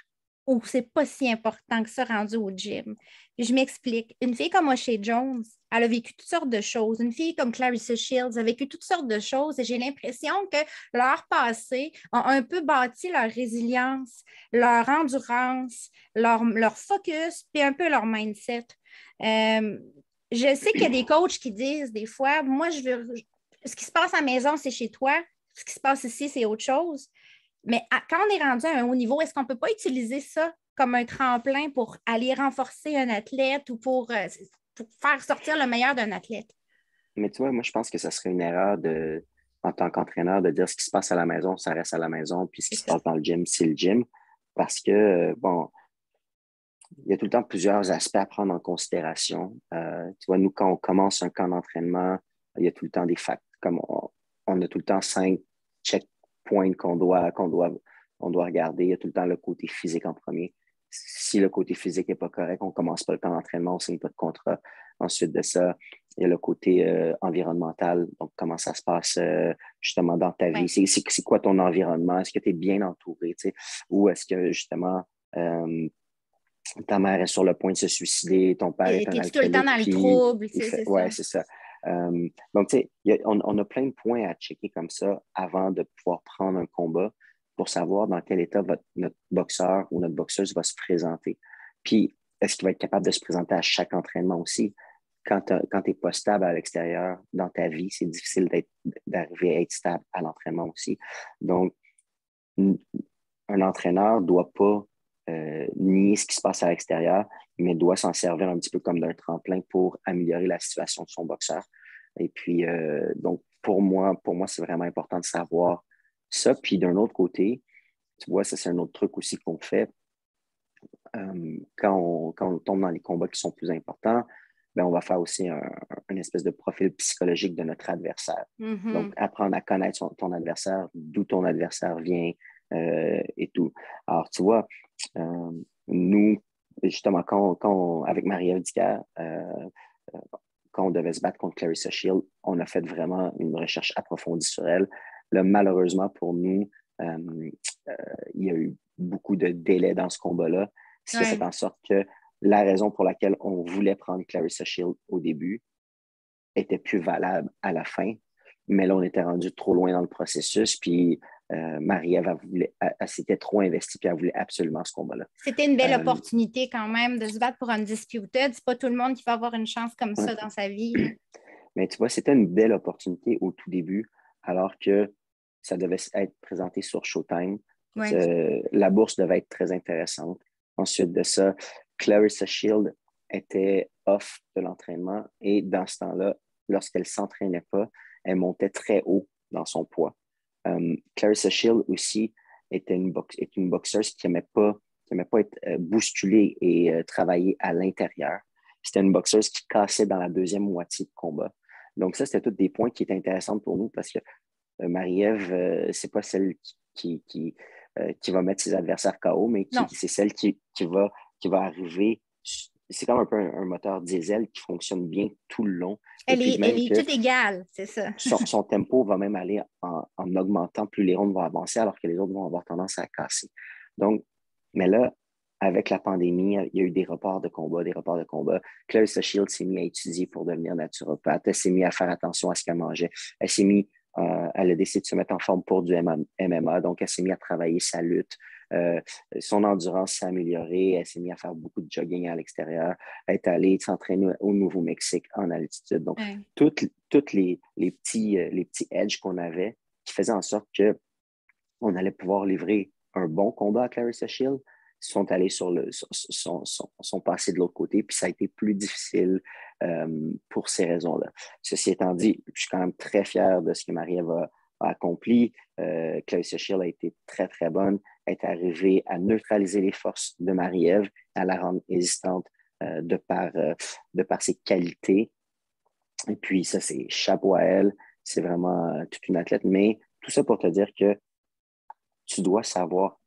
ou c'est pas si important que ça rendu au gym? Puis je m'explique. Une fille comme O'Shea Jones, elle a vécu toutes sortes de choses. Une fille comme Clarissa Shields a vécu toutes sortes de choses et j'ai l'impression que leur passé a un peu bâti leur résilience, leur endurance, leur focus, puis un peu leur mindset. Euh, je sais qu'il y a des coachs qui disent des fois, moi, ce qui se passe à la maison, c'est chez toi. Ce qui se passe ici, c'est autre chose. Mais quand on est rendu à un haut niveau, est-ce qu'on ne peut pas utiliser ça comme un tremplin pour aller renforcer un athlète ou pour faire sortir le meilleur d'un athlète? Mais tu vois, moi, je pense que ça serait une erreur en tant qu'entraîneur de dire ce qui se passe à la maison, ça reste à la maison, puis ce C'est qui se ça. passe dans le gym, c'est le gym. Parce que, bon, il y a tout le temps plusieurs aspects à prendre en considération. Tu vois, nous, quand on commence un camp d'entraînement, il y a tout le temps des facts. Comme on a tout le temps 5 checkpoints on doit regarder. Il y a tout le temps le côté physique en premier. Si le côté physique n'est pas correct, on ne commence pas le camp d'entraînement, on ne signe pas de contrat. Ensuite de ça, il y a le côté environnemental. Donc, comment ça se passe justement dans ta vie? Ouais. C'est quoi ton environnement? Est-ce que tu es bien entouré? Tu sais? Ou est-ce que justement, ta mère est sur le point de se suicider, ton père est un T'es-tu tout le temps alcoolique, dans le puis trouble, tu il sais, fait. c'est ça. Ouais, c'est ça. Donc, tu sais, on a plein de points à checker comme ça avant de pouvoir prendre un combat pour savoir dans quel état notre boxeur ou notre boxeuse va se présenter. Puis, est-ce qu'il va être capable de se présenter à chaque entraînement aussi? Quand tu n'es pas stable à l'extérieur dans ta vie, c'est difficile d'arriver à être stable à l'entraînement aussi. Donc, un entraîneur ne doit pas nier ce qui se passe à l'extérieur, mais doit s'en servir un petit peu comme d'un tremplin pour améliorer la situation de son boxeur. Et puis, donc, pour moi, c'est vraiment important de savoir ça. Puis d'un autre côté, tu vois, ça, c'est un autre truc aussi qu'on fait. Quand on tombe dans les combats qui sont plus importants, ben, on va faire aussi une espèce de profil psychologique de notre adversaire. Donc, Mhm. apprendre à connaître ton adversaire, d'où ton adversaire vient et tout. Alors, tu vois, euh, nous, justement, avec Marie-Ève Dicker, quand on devait se battre contre Clarissa Shield, on a fait vraiment une recherche approfondie sur elle. Là, malheureusement pour nous, euh, euh, il y a eu beaucoup de délais dans ce combat-là, ce qui a fait Ouais. en sorte que la raison pour laquelle on voulait prendre Clarissa Shield au début était plus valable à la fin. Mais là, on était rendu trop loin dans le processus, puis Marie-Ève, elle s'était trop investie, puis elle voulait absolument ce combat-là. C'était une belle Euh, opportunité quand même de se battre pour Undisputed. C'est pas tout le monde qui va avoir une chance comme ça dans sa vie, là. Mais tu vois, c'était une belle opportunité au tout début, alors que ça devait être présenté sur Showtime. Ouais. La bourse devait être très intéressante. Ensuite de ça, Clarissa Shield était off de l'entraînement et dans ce temps-là, lorsqu'elle ne s'entraînait pas, elle montait très haut dans son poids. Clarissa Shield aussi est une boxeuse qui n'aimait pas être bousculée et travailler à l'intérieur. C'était une boxeuse qui cassait dans la deuxième moitié de combat. Donc, ça, c'était tous des points qui étaient intéressants pour nous parce que Marie-Ève, c'est pas celle qui va mettre ses adversaires KO, mais Non, c'est celle qui va arriver. C'est comme un peu un moteur diesel qui fonctionne bien tout le long. Et puis elle même est que toute égale, c'est ça. son tempo va même aller en augmentant plus les rondes vont avancer, alors que les autres vont avoir tendance à casser. Donc, mais là, avec la pandémie, il y a eu des reports de combat, des reports de combat. Clarissa Shields s'est mise à étudier pour devenir naturopathe. Elle s'est mise à faire attention à ce qu'elle mangeait. Elle a décidé de se mettre en forme pour du MMA, donc elle s'est mise à travailler sa lutte. Son endurance s'est améliorée. Elle s'est mise à faire beaucoup de jogging à l'extérieur. Elle est allée s'entraîner au Nouveau-Mexique en altitude. Donc, Ouais. toutes les petits edges qu'on avait qui faisaient en sorte qu'on allait pouvoir livrer un bon combat à Clarissa Shield sont allés sont passés de l'autre côté, puis ça a été plus difficile pour ces raisons-là. Ceci étant dit, je suis quand même très fier de ce que Marie-Ève accompli. Clarissa Shield a été très, très bonne. Elle est arrivée à neutraliser les forces de Marie-Ève, à la rendre hésitante de par ses qualités. Et puis, ça, c'est chapeau à elle. C'est vraiment toute une athlète. Mais tout ça pour te dire que tu dois savoir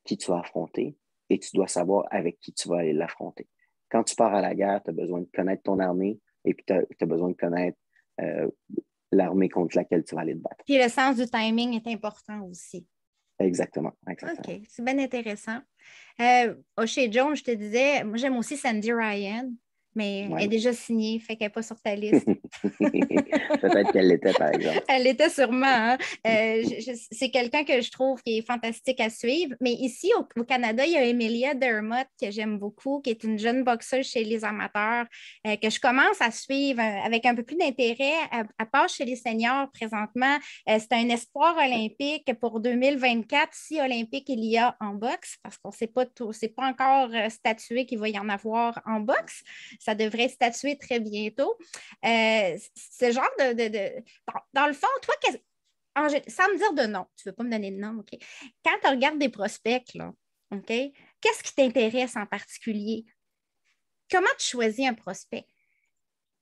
qui tu vas affronter et tu dois savoir avec qui tu vas aller l'affronter. Quand tu pars à la guerre, tu as besoin de connaître ton armée et puis tu as besoin de connaître l'armée contre laquelle tu vas aller te battre. Puis le sens du timing est important aussi. Exactement. OK, c'est bien intéressant. Chez Joan, je te disais, moi j'aime aussi Sandy Ryan, mais elle est déjà signée, fait qu'elle n'est pas sur ta liste. Peut-être qu'elle l'était, par exemple. Elle l'était sûrement. Hein? C'est quelqu'un que je trouve qui est fantastique à suivre. Mais ici, au Canada, il y a Emilia Dermott, que j'aime beaucoup, qui est une jeune boxeuse chez les amateurs, que je commence à suivre avec un peu plus d'intérêt, à part chez les seniors présentement. C'est un espoir olympique pour 2024, si olympique il y a en boxe, parce qu'on ne sait pas tout, c'est pas encore statué qu'il va y en avoir en boxe. Ça devrait être statué très bientôt. Ce genre dans le fond, toi, sans me dire de nom, tu ne veux pas me donner de nom, OK? Quand tu regardes des prospects, là, OK? Qu'est-ce qui t'intéresse en particulier? Comment tu choisis un prospect?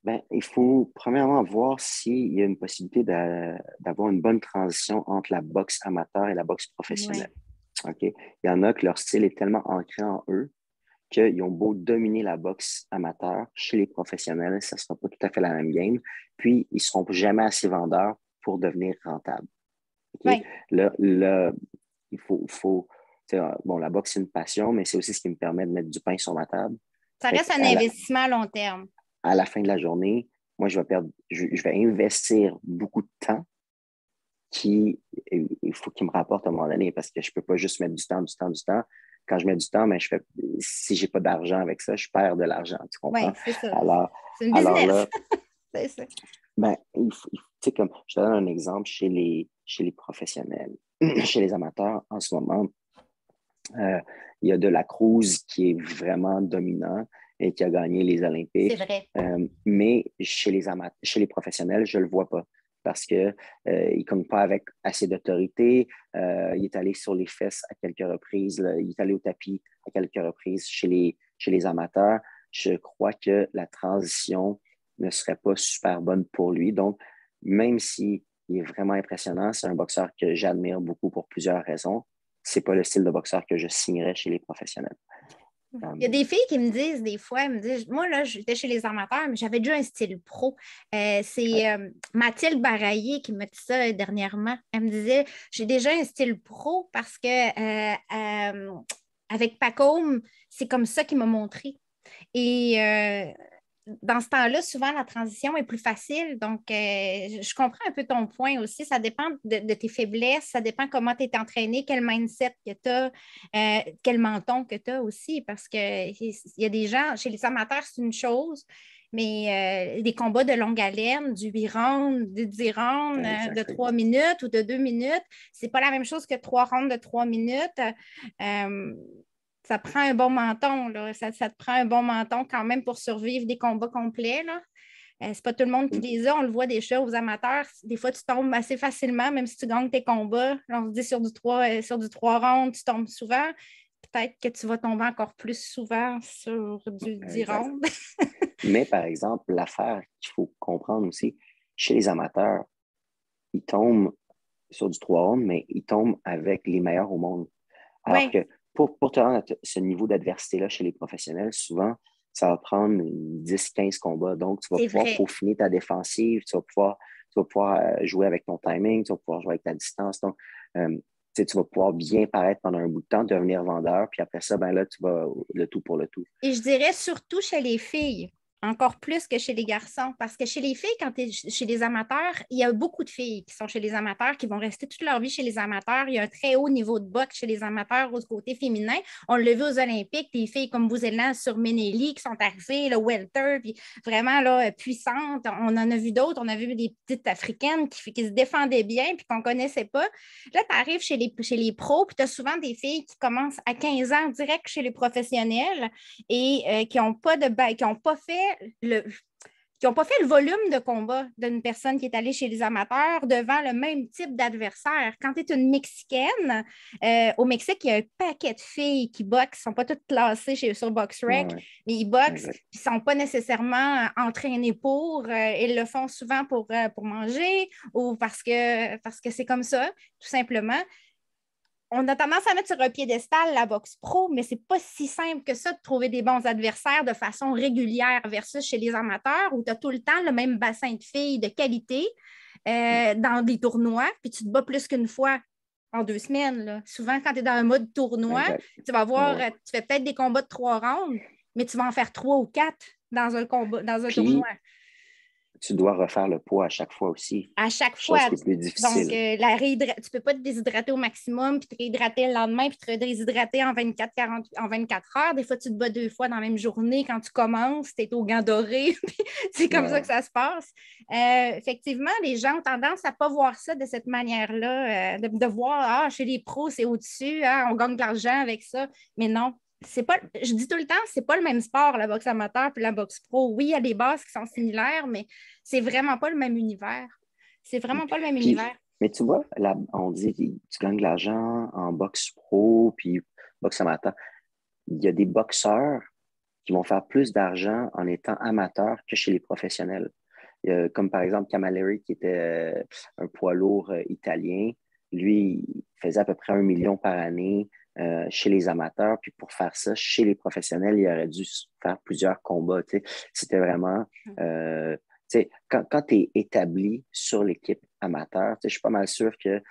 Ben, il faut premièrement voir s'il y a une possibilité d'avoir une bonne transition entre la boxe amateur et la boxe professionnelle. Ouais. OK? Il y en a que leur style est tellement ancré en eux qu'ils ont beau dominer la boxe amateur, chez les professionnels, ça ne sera pas tout à fait la même game. Puis, ils ne seront jamais assez vendeurs pour devenir rentables. Okay? Ouais. Là, il faut bon, la boxe, c'est une passion, mais c'est aussi ce qui me permet de mettre du pain sur ma table. Ça reste un investissement à long terme. À la fin de la journée, moi, je vais investir beaucoup de temps il faut qu'il me rapporte à un moment donné parce que je ne peux pas juste mettre du temps. Quand je mets du temps, mais si je n'ai pas d'argent avec ça, je perds de l'argent. Tu comprends? Oui, c'est ça. C'est une business. Là, c'est ça. Ben, comme, je te donne un exemple chez les professionnels, chez les amateurs en ce moment. Il y a De La Cruz qui est vraiment dominant et qui a gagné les Olympiques. C'est vrai. Mais chez les professionnels, je ne le vois pas parce qu'il ne cogne pas avec assez d'autorité. Il est allé sur les fesses à quelques reprises. Là, il est allé au tapis à quelques reprises chez les amateurs. Je crois que la transition ne serait pas super bonne pour lui. Donc, même s'il est vraiment impressionnant, c'est un boxeur que j'admire beaucoup pour plusieurs raisons. Ce n'est pas le style de boxeur que je signerais chez les professionnels. Il y a des filles qui me disent des fois, elles me disent, moi, là, j'étais chez les amateurs, mais j'avais déjà un style pro. C'est Mathilde Baraillé qui m'a dit ça dernièrement. Elle me disait, j'ai déjà un style pro parce que avec Pacôme, c'est comme ça qu'il m'a montré. Et dans ce temps-là, souvent, la transition est plus facile. Donc, je comprends un peu ton point aussi. Ça dépend de tes faiblesses, ça dépend comment tu es entraîné, quel mindset que tu as, quel menton que tu as aussi. Parce qu'il y a des gens, chez les amateurs, c'est une chose, mais des combats de longue haleine, du 8 rounds, de 10 rounds, de 3 minutes ou de 2 minutes, c'est pas la même chose que 3 rounds de 3 minutes. Ça prend un bon menton, là. Ça te prend un bon menton quand même pour survivre des combats complets, là. C'est pas tout le monde qui les a. On le voit déjà aux amateurs. Des fois, tu tombes assez facilement, même si tu gagnes tes combats. Là, on se dit sur du 3 rounds, tu tombes souvent. Peut-être que tu vas tomber encore plus souvent sur du 10 rounds. Mais par exemple, l'affaire qu'il faut comprendre aussi, chez les amateurs, ils tombent sur du 3 rounds, mais ils tombent avec les meilleurs au monde. Alors que pour te rendre à ce niveau d'adversité-là chez les professionnels, souvent, ça va prendre 10-15 combats. Donc, tu vas pouvoir peaufiner ta défensive, tu vas pouvoir jouer avec ton timing, tu vas pouvoir jouer avec ta distance. Donc, tu vas pouvoir bien paraître pendant un bout de temps, devenir vendeur, puis après ça, ben là, tu vas le tout pour le tout. Et je dirais surtout chez les filles. Encore plus que chez les garçons. Parce que chez les filles, quand tu es chez les amateurs, il y a beaucoup de filles qui sont chez les amateurs, qui vont rester toute leur vie chez les amateurs. Il y a un très haut niveau de boxe chez les amateurs au côté féminin. On l'a vu aux Olympiques, des filles comme Bouzélan sur Ménélie qui sont arrivées, le welter, puis vraiment là, puissantes. On en a vu d'autres. On a vu des petites africaines qui se défendaient bien puis qu'on ne connaissait pas. Là, tu arrives chez les pros, puis tu as souvent des filles qui commencent à 15 ans direct chez les professionnels et qui n'ont pas fait qui n'ont pas fait le volume de combat d'une personne qui est allée chez les amateurs devant le même type d'adversaire. Quand tu es une Mexicaine, au Mexique, il y a un paquet de filles qui boxent, qui ne sont pas toutes classées sur BoxRec, mais ils boxent, ils ne sont pas nécessairement entraînés pour. Ils le font souvent pour manger ou parce que c'est comme ça, tout simplement. On a tendance à mettre sur un piédestal la boxe pro, mais c'est pas si simple que ça de trouver des bons adversaires de façon régulière versus chez les amateurs où tu as tout le temps le même bassin de filles de qualité dans des tournois, puis tu te bats plus qu'une fois en 2 semaines. Là. Souvent, quand tu es dans un mode tournoi, tu vas voir, tu fais peut-être des combats de 3 rounds, mais tu vas en faire 3 ou 4 dans un combat, dans un tournoi. Tu dois refaire le poids à chaque fois aussi. À chaque fois. Chose qui est plus difficile. Donc, tu ne peux pas te déshydrater au maximum, puis te réhydrater le lendemain, puis te déshydrater en 24 heures. Des fois, tu te bats 2 fois dans la même journée. Quand tu commences, tu es au gant doré. C'est comme ça que ça se passe. Effectivement, les gens ont tendance à ne pas voir ça de cette manière-là, de voir, chez les pros, c'est au-dessus, on gagne de l'argent avec ça. Mais non. Je dis tout le temps, c'est pas le même sport, la boxe amateur puis la boxe pro. Oui, il y a des bases qui sont similaires, mais c'est vraiment pas le même univers. C'est vraiment pas le même univers. Mais tu vois, là, on dit tu gagnes de l'argent en boxe pro puis boxe amateur. Il y a des boxeurs qui vont faire plus d'argent en étant amateurs que chez les professionnels. Comme par exemple Camilleri, qui était un poids lourd italien. Lui, il faisait à peu près 1 million par année chez les amateurs. Puis pour faire ça, chez les professionnels, il aurait dû faire plusieurs combats. C'était vraiment... quand tu es établi sur l'équipe amateur, je suis pas mal sûr que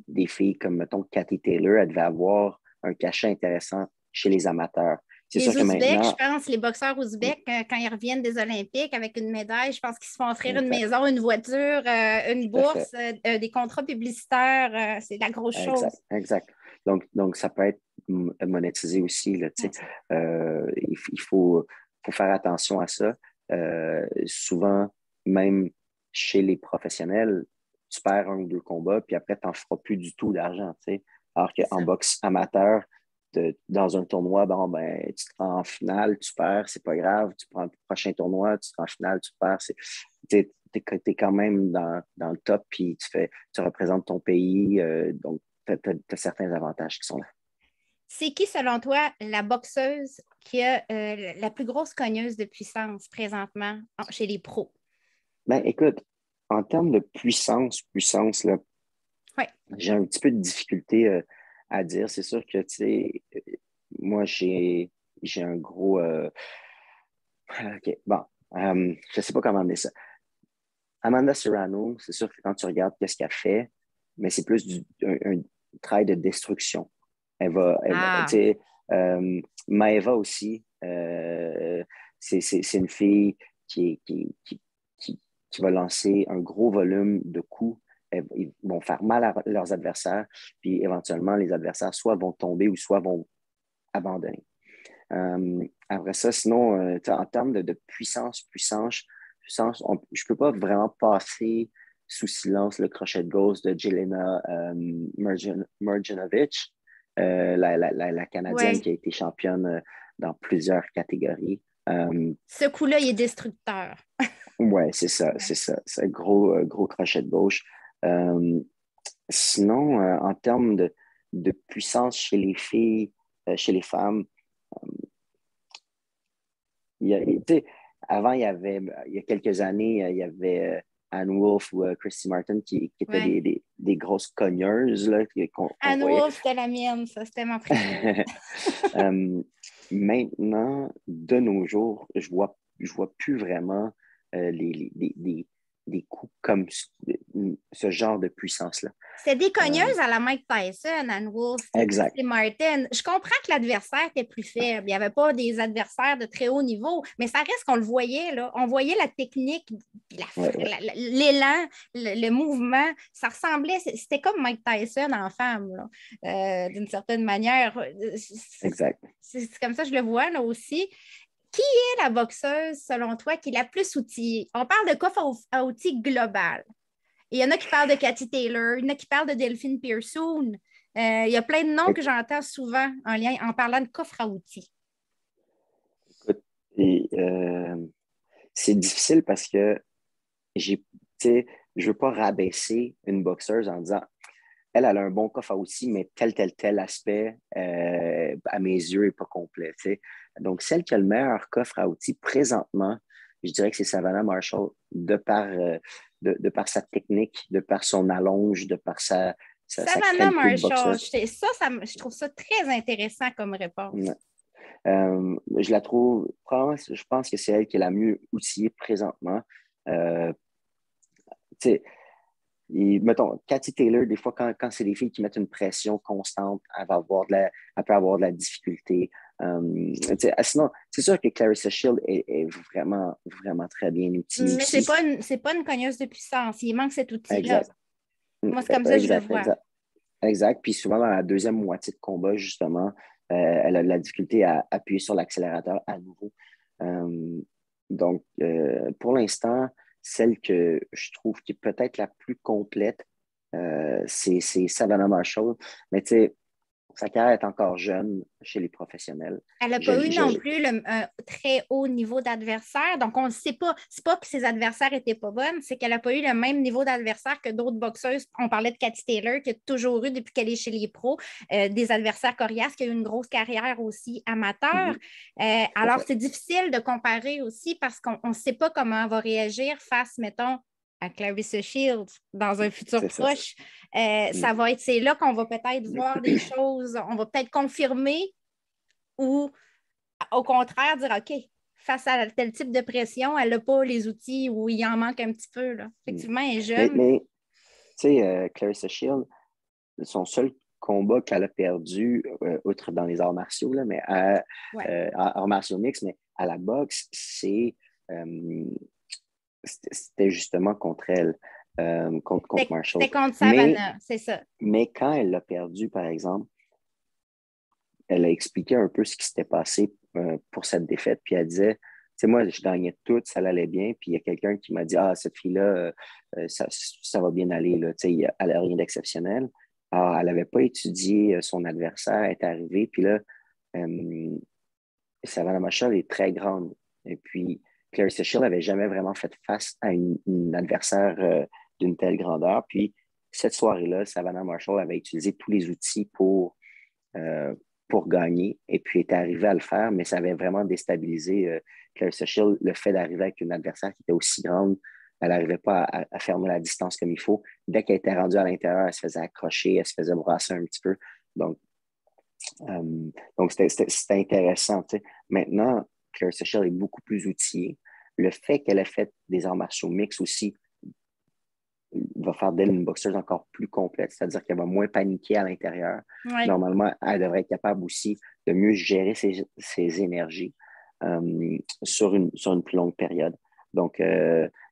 des filles comme, mettons, Cathy Taylor, elle devait avoir un cachet intéressant chez les amateurs. Les Ouzbeks, je pense, les boxeurs ouzbeks, quand ils reviennent des Olympiques avec une médaille, je pense qu'ils se font offrir une maison, une voiture, une bourse, des contrats publicitaires. C'est la grosse chose. Exact. Donc, ça peut être monétisé aussi. Là, il faut faire attention à ça. Souvent, même chez les professionnels, tu perds 1 ou 2 combats, puis après, tu n'en feras plus du tout d'argent. Alors qu'en boxe amateur, dans un tournoi, tu te rends en finale, tu perds, c'est pas grave. Tu prends le prochain tournoi, tu te rends en finale, tu perds. Tu es quand même dans le top, puis tu représentes ton pays. Donc, tu as certains avantages qui sont là. C'est qui, selon toi, la boxeuse qui a la plus grosse cogneuse de puissance présentement chez les pros? Écoute, en termes de puissance, là, j'ai un petit peu de difficulté à dire. C'est sûr que, moi, j'ai un gros... OK, bon. Je ne sais pas comment amener ça. Amanda Serrano, c'est sûr que quand tu regardes ce qu'elle fait, mais c'est plus un travail de destruction. Elle va Maeva aussi, c'est une fille qui va lancer un gros volume de coups. Ils vont faire mal à leurs adversaires, puis éventuellement, les adversaires soit vont tomber ou soit vont abandonner. Après ça, sinon, en termes de puissance, je ne peux pas vraiment passer sous silence le crochet de gauche de Jelena Mrdjenovic, la Canadienne qui a été championne dans plusieurs catégories. Ce coup-là, il est destructeur. Oui, c'est ça. C'est un gros crochet de gauche. Sinon, en termes de puissance chez les filles, chez les femmes, avant, il y a quelques années, il y avait Anne Wolfe ou Christy Martin qui étaient des grosses cogneuses. Là, Anne Wolfe, c'était la mienne, ça, c'était ma préférée. Maintenant, de nos jours, je vois plus vraiment des coups comme ce genre de puissance-là. C'était des cogneuses à la Mike Tyson, Anne Wolfe, Christy Martin. Je comprends que l'adversaire était plus faible. Il n'y avait pas des adversaires de très haut niveau, mais ça reste qu'on le voyait. Là. On voyait la technique, l'élan, le mouvement. Ça ressemblait, c'était comme Mike Tyson en femme, d'une certaine manière. Exact. C'est comme ça que je le vois là aussi. Qui est la boxeuse, selon toi, qui est la plus outillée? On parle de coffre à outils global. Il y en a qui parlent de Cathy Taylor, il y en a qui parlent de Delphine Pearson. Il y a plein de noms que j'entends souvent en parlant de coffre à outils. Écoute, c'est difficile parce que tu sais, je veux pas rabaisser une boxeuse en disant elle a un bon coffre à outils, mais tel aspect, à mes yeux, n'est pas complet. Tu sais. Donc, celle qui a le meilleur coffre à outils présentement, je dirais que c'est Savannah Marshall, de par sa technique, de par son allonge, de par sa Savannah qualité de Marshall, boxeuse. je trouve ça très intéressant comme réponse. Je la trouve, probablement, je pense que c'est elle qui est la mieux outillée présentement. Euh, tu sais, mettons, Cathy Taylor, des fois, quand c'est des filles qui mettent une pression constante, elle peut avoir de la difficulté. Sinon, c'est sûr que Clarissa Shield est vraiment, vraiment très bien outillée Mais aussi. c'est pas une cogneuse de puissance. Il manque cet outil-là. Exact. Moi, c'est comme ça que je le Exact, vois. exact. Exact. Puis souvent, dans la deuxième moitié de combat, justement, elle a de la difficulté à appuyer sur l'accélérateur à nouveau. Euh, pour l'instant, celle que je trouve qui est peut-être la plus complète, c'est Savannah Marshall. Mais tu sais, sa carrière est encore jeune chez les professionnels. Elle n'a Je, pas eu je, non plus un très haut niveau d'adversaire. Donc, on ne sait pas. C'est pas que ses adversaires n'étaient pas bonnes, c'est qu'elle n'a pas eu le même niveau d'adversaire que d'autres boxeuses. On parlait de Cathy Taylor, qui a toujours eu, depuis qu'elle est chez les pros, des adversaires coriaces, qui a eu une grosse carrière aussi amateur. Mhm, tout à Alors, fait. c'est difficile de comparer aussi parce qu'on ne sait pas comment elle va réagir face, mettons, à Clarissa Shields dans un futur C'est ça. proche. Mhm. C'est là qu'on va peut-être voir des choses, on va peut-être confirmer ou au contraire dire OK, face à tel type de pression, elle n'a pas les outils ou il en manque un petit peu. Là. Effectivement, elle est Mais, jeune. mais tu sais, Clarissa Shield, son seul combat qu'elle a perdu, outre dans les arts martiaux, là, mais Ouais. arts martiaux mixtes, mais à la boxe, c'était justement contre elle, contre Marshall. C'était contre Mais, Savannah, c'est ça. mais quand elle l'a perdu, par exemple, elle a expliqué un peu ce qui s'était passé pour cette défaite. Puis elle disait, tu sais, moi, je gagnais tout, ça allait bien. Puis il y a quelqu'un qui m'a dit, ah, cette fille-là, ça va bien aller, là. Tu sais, elle n'a rien d'exceptionnel. Alors, elle n'avait pas étudié son adversaire, elle est arrivée. Puis là, euh, Savannah Marshall est très grande. Et puis, Clarissa Shield n'avait jamais vraiment fait face à une adversaire d'une telle grandeur. Puis, cette soirée-là, Savannah Marshall avait utilisé tous les outils euh, pour gagner et puis était arrivé à le faire, mais ça avait vraiment déstabilisé Clarissa Shield, le fait d'arriver avec une adversaire qui était aussi grande. Elle n'arrivait pas à fermer la distance comme il faut. Dès qu'elle était rendue à l'intérieur, elle se faisait accrocher, elle se faisait brasser un petit peu. Donc, c'était intéressant. Tu sais. Maintenant, Clarissa Shield est beaucoup plus outillée. Le fait qu'elle ait fait des arts martiaux mixtes aussi va faire d'elle une boxeuse encore plus complète, c'est-à-dire qu'elle va moins paniquer à l'intérieur. Oui. Normalement, elle devrait être capable aussi de mieux gérer ses énergies sur une plus longue période. Donc,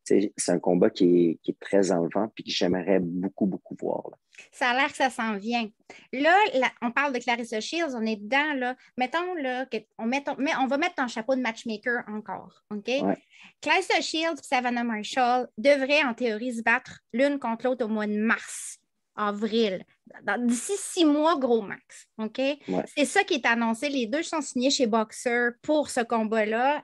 c'est un combat qui est très enlevant et que j'aimerais beaucoup, beaucoup voir. Là. Ça a l'air que ça s'en vient. Là, on parle de Clarissa Shields, on est dedans, là. Mettons, là, on va mettre ton chapeau de matchmaker encore, OK? Ouais. Clarissa Shields et Savannah Marshall devraient, en théorie, se battre l'une contre l'autre au mois de mars, avril. D'ici 6 mois, gros max, OK? Ouais. C'est ça qui est annoncé. Les deux sont signés chez Boxer pour ce combat-là.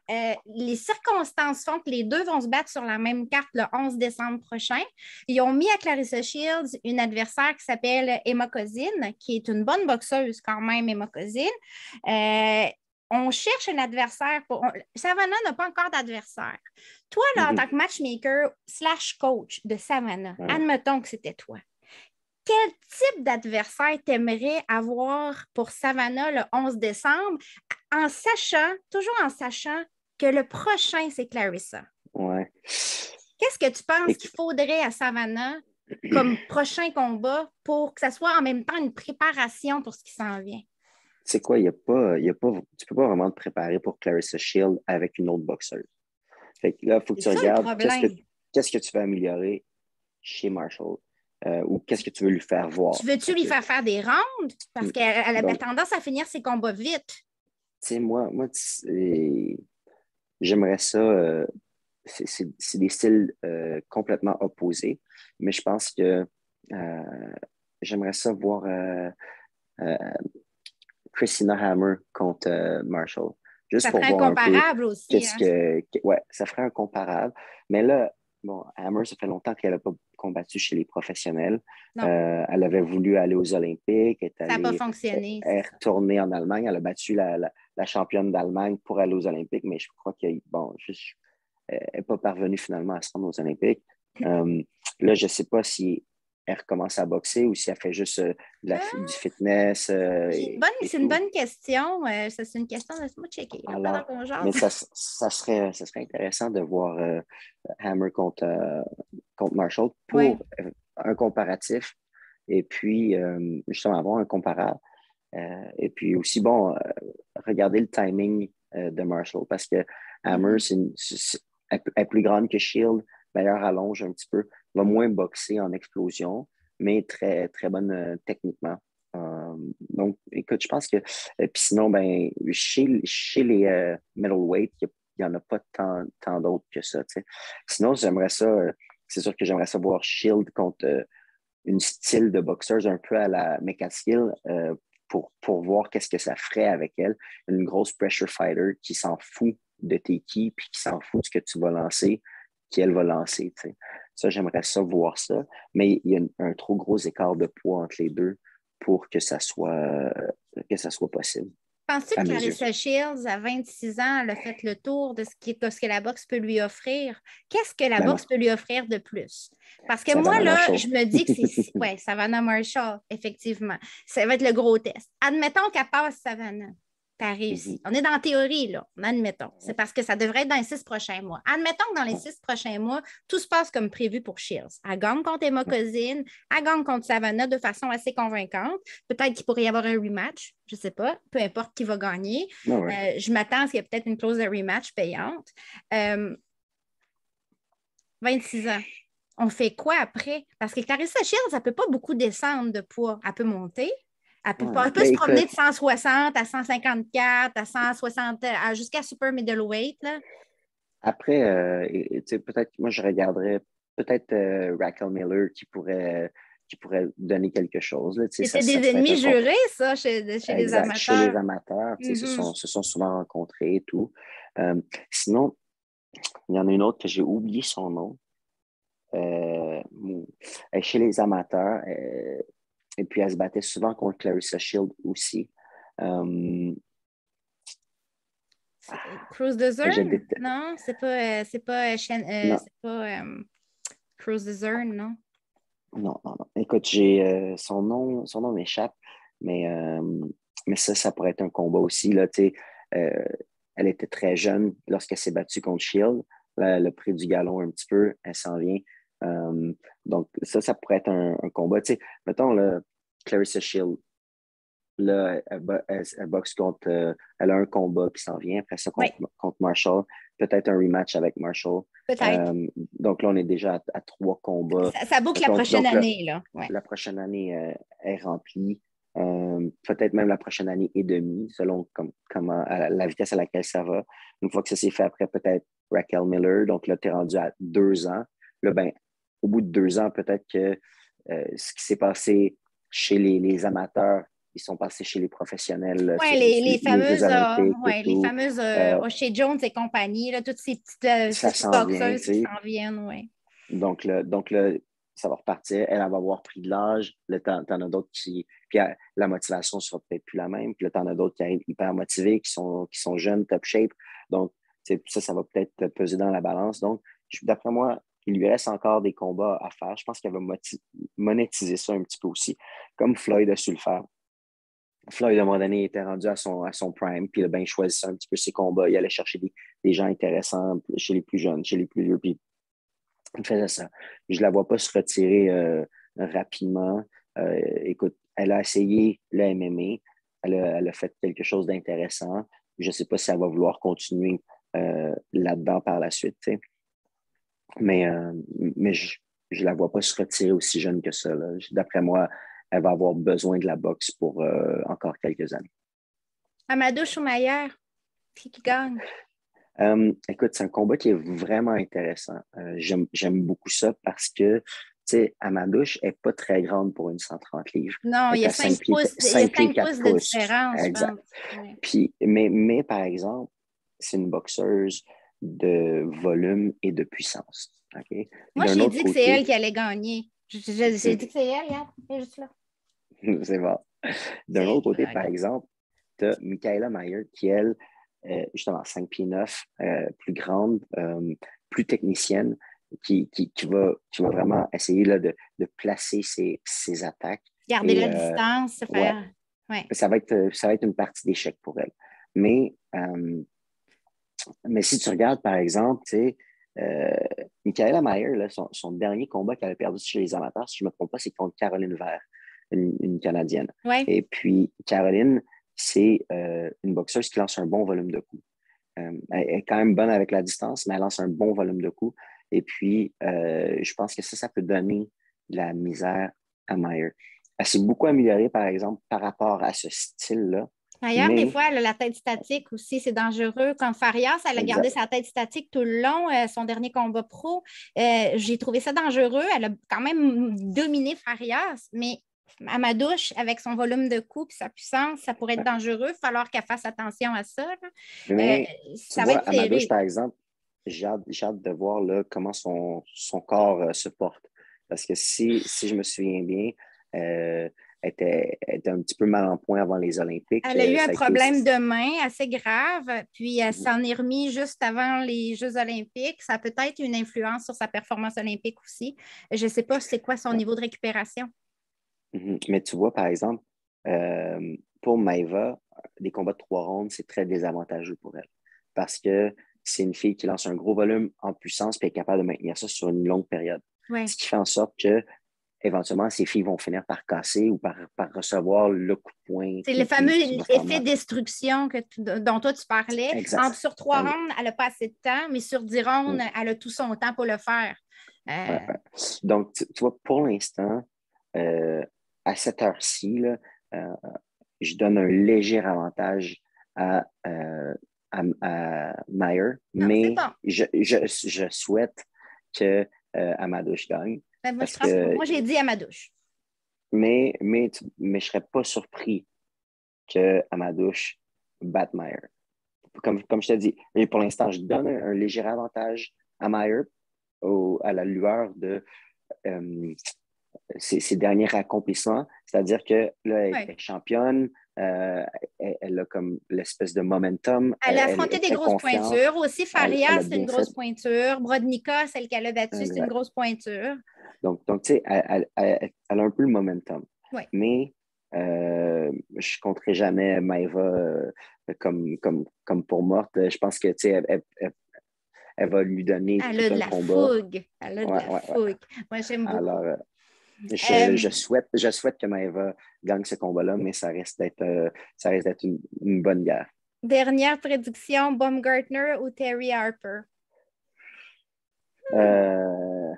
Les circonstances font que les deux vont se battre sur la même carte le 11 décembre prochain. Ils ont mis à Clarissa Shields une adversaire qui s'appelle Emma Kozin, qui est une bonne boxeuse quand même, Emma Kozin. On cherche un adversaire. Savannah n'a pas encore d'adversaire. Toi, là, en tant que matchmaker / coach de Savannah, Ouais. admettons que c'était toi. Quel type d'adversaire t'aimerais avoir pour Savannah le 11 décembre, toujours en sachant que le prochain, c'est Clarissa? Ouais. Qu'est-ce que tu penses Et, qu'il faudrait à Savannah comme prochain combat pour que ça soit en même temps une préparation pour ce qui s'en vient? c'est quoi, tu peux pas vraiment te préparer pour Clarissa Shield avec une autre boxeuse. Fait que là, il faut que C'est tu ça le regardes problème. qu'est-ce que tu veux améliorer chez Marshall ou qu'est-ce que tu veux lui faire voir. Tu veux-tu lui Okay? faire des rounds? Parce qu'elle avait Donc, tendance à finir ses combats vite. tu sais, j'aimerais ça. C'est des styles complètement opposés, mais je pense que j'aimerais ça voir euh, Christina Hammer contre Marshall. juste Ça pour ferait un voir un peu comparable aussi, hein? ouais, ça ferait un comparable. Mais là, bon, Hammer, ça fait longtemps qu'elle n'a pas combattu chez les professionnels. Non, Elle avait voulu aller aux Olympiques, ça n'a pas fonctionné, elle c'est est ça. retournée en Allemagne. Elle a battu la championne d'Allemagne pour aller aux Olympiques, mais je crois qu'elle bon, n'est pas parvenue finalement à se rendre aux Olympiques. Là, je ne sais pas si elle recommence à boxer ou si elle fait juste du fitness C'est et une tout. bonne question. Ça, c'est une question, laisse-moi checker là, pendant Alors, qu'on mais jase. ça serait intéressant de voir Hammer contre Marshall Oui. pour un comparatif et puis justement avoir un comparable. Et puis aussi, bon, regarder le timing de Marshall parce que Hammer, elle est plus grande que Shield, meilleure allonge un petit peu, va moins boxer en explosion, mais très, très bonne techniquement. Donc, écoute, je pense que. Puis sinon, ben, chez les middleweight, il n'y en a pas tant d'autres que ça. T'sais. Sinon, j'aimerais ça. C'est sûr que j'aimerais ça voir Shield contre une style de boxeuse un peu à la McCaskill pour voir qu'est-ce que ça ferait avec elle. Une grosse pressure fighter qui s'en fout de tes qui, puis qui s'en fout de ce que tu vas lancer, qu'elle va lancer. T'sais. Ça, j'aimerais ça voir ça. Mais il y a un trop gros écart de poids entre les deux pour que ça soit possible, Penses-tu à que mes yeux. Clarissa Shields, à 26 ans, elle a fait le tour de ce que la boxe peut lui offrir? Qu'est-ce que la Ben non, boxe peut lui offrir de plus? Parce que moi, Savannah là, Marshall. je me dis que c'est... Oui, Savannah Marshall, effectivement. Ça va être le gros test. Admettons qu'elle passe Savannah. Tu as réussi. On est dans la théorie, là. Admettons. C'est parce que ça devrait être dans les 6 prochains mois. Admettons que dans les 6 prochains mois, tout se passe comme prévu pour Shields. Elle gagne contre Emma Cousine, elle gagne contre Savannah de façon assez convaincante. Peut-être qu'il pourrait y avoir un rematch, je ne sais pas, peu importe qui va gagner. Ah ouais. Je m'attends à ce qu'il y ait peut-être une clause de rematch payante. 26 ans. On fait quoi après? Parce que Clarissa Shields, elle ne peut pas beaucoup descendre de poids. Elle peut monter. Elle peut Ben, se promener écoute, de 160 à 154 à 160 jusqu'à super middleweight. Là. après, peut-être que moi, je regarderais peut-être Raquel Miller qui pourrait donner quelque chose. Là, C'était ça des pourrait être ennemis jurés, ça, chez les exact. Chez amateurs. les amateurs, Mm-hmm. se sont souvent rencontrés et tout. Sinon, il y en a une autre que j'ai oublié son nom. Chez les amateurs, et puis elle se battait souvent contre Clarissa Shield aussi. Cruise the Je Zone? déteste. Non, c'est pas, Non, c'est pas Cruise the Zone, non? non. Écoute, son nom m'échappe, mais, euh, mais ça pourrait être un combat aussi. Là, euh, elle était très jeune lorsqu'elle s'est battue contre Shield. Là, elle a pris du galon un petit peu, elle s'en vient. Donc, ça pourrait être un combat. Mettons, là, Clarissa Shield, là, elle boxe contre. Elle a un combat qui s'en vient. Après ça, Oui, contre Marshall. Peut-être un rematch avec Marshall. peut-être. Donc là, on est déjà à 3 combats. Ça boucle la prochaine Donc là, année, là. Ouais. la prochaine année est remplie. Peut-être même la prochaine année et demie, selon comment, la vitesse à laquelle ça va. Une fois que ça s'est fait après, peut-être Raquel Miller. Donc là, tu es rendu à 2 ans. Là, ben, au bout de 2 ans, peut-être que ce qui s'est passé chez les amateurs, ils sont passés chez les professionnels, Oui, les Jeux olympiques et les tout. fameuses O'Shea Jones et compagnie, là, toutes ces Ça petites s'en vient, tu boxeuses qui sais. s'en viennent, oui. Donc là, ça va repartir. Elle va avoir pris de l'âge. Là, t'en as d'autres qui. Puis la motivation sera peut-être plus la même. Puis là, t'en as d'autres qui arrivent hyper motivés, qui sont jeunes, top shape. Donc, ça va peut-être peser dans la balance. Donc, d'après moi, il lui reste encore des combats à faire. Je pense qu'elle va monétiser ça un petit peu aussi, comme Floyd a su le faire. Floyd, à un moment donné, était rendu à son prime, puis il a bien choisi un petit peu ses combats. Il allait chercher des gens intéressants chez les plus jeunes, chez les plus vieux, puis il faisait ça. Je ne la vois pas se retirer rapidement. Écoute, elle a essayé le MMA. Elle a fait quelque chose d'intéressant. Je ne sais pas si elle va vouloir continuer là-dedans par la suite. T'sais. Mais je ne la vois pas se retirer aussi jeune que ça. Là. D'après moi, elle va avoir besoin de la boxe pour encore quelques années. Amadou Schumacher, qui gagne? Écoute, c'est un combat qui est vraiment intéressant. J'aime beaucoup ça parce que, tu sais, Amadouche n'est pas très grande pour une 130 livres. Non, Elle il y est a à 5 5 pieds, pouces, il y a 5 pieds 5 4 pouces de pouces. différence, je Exact. pense. Ouais. Puis, mais par exemple, c'est une boxeuse de volume et de puissance. Okay? Moi, j'ai dit que c'est elle qui allait gagner. J'ai dit que c'est elle, regarde, elle est juste là. C'est bon. D'un autre côté, par exemple, tu as Michaela Mayer qui, elle, justement, 5 pieds 9, plus grande, plus technicienne, qui va vraiment essayer là, de placer ses attaques. Garder la distance, se faire. Ouais. Ça va être une partie d'échec pour elle. Mais si tu regardes, par exemple, tu sais, Michaela Mayer, là, son dernier combat qu'elle a perdu chez les amateurs, si je ne me trompe pas, c'est contre Caroline Vert, une Canadienne. Ouais. Et puis, Caroline, c'est une boxeuse qui lance un bon volume de coups. Elle est quand même bonne avec la distance, mais elle lance un bon volume de coups. Et puis, je pense que ça peut donner de la misère à Mayer. Elle s'est beaucoup améliorée, par exemple, par rapport à ce style-là. D'ailleurs, des fois, elle a la tête statique aussi, c'est dangereux. Comme Farias, elle a gardé sa tête statique tout le long, son dernier combat pro. J'ai trouvé ça dangereux. Elle a quand même dominé Farias, mais Amadouche, avec son volume de coups et sa puissance, ça pourrait être dangereux. Il va falloir qu'elle fasse attention à ça. Mais ça va être Amadouche, par exemple, j'ai hâte de voir là, comment son corps se porte. Parce que si je me souviens bien, elle était un petit peu mal en point avant les Olympiques. Elle a eu un problème de main assez grave, puis elle s'en est remise juste avant les Jeux olympiques. Ça a peut-être une influence sur sa performance olympique aussi. Je ne sais pas c'est quoi son niveau de récupération. Mais tu vois, par exemple, pour Maïva, des combats de 3 rondes, c'est très désavantageux pour elle. Parce que c'est une fille qui lance un gros volume en puissance et est capable de maintenir ça sur une longue période. Ouais. Ce qui fait en sorte que éventuellement, ces filles vont finir par casser ou par recevoir le coup de poing. C'est le fameux effet destruction dont toi tu parlais. Exact. Sur 3 rondes, elle n'a pas assez de temps, mais sur 10 rondes, elle a tout son temps pour le faire. Ouais. Donc, tu vois, pour l'instant, à cette heure-ci, je donne un léger avantage à Mayer, mais bon. je souhaite que Amadouche gagne. Ben, moi, j'ai dit Amadouche. Mais je ne serais pas surpris que Amadouche batte Mayer. Comme je t'ai dit, mais pour l'instant, je donne un léger avantage à Mayer à la lueur de ses derniers accomplissements. C'est-à-dire que là, elle est championne, elle a comme l'espèce de momentum. Elle a affronté des grosses pointures. Aussi, Faria, c'est une grosse pointure. Brodnica, celle qu'elle a battue, c'est une grosse pointure. Donc tu sais, elle a un peu le momentum. Ouais. Mais je ne compterai jamais Maïva comme pour morte. Je pense que, tu sais, elle va lui donner tout un combat. Elle a de la fougue. Moi, j'aime beaucoup. Alors, je souhaite que Maïva gagne ce combat-là, mais ça risque d'être une bonne guerre. Dernière prédiction, Baumgartner ou Terry Harper? Je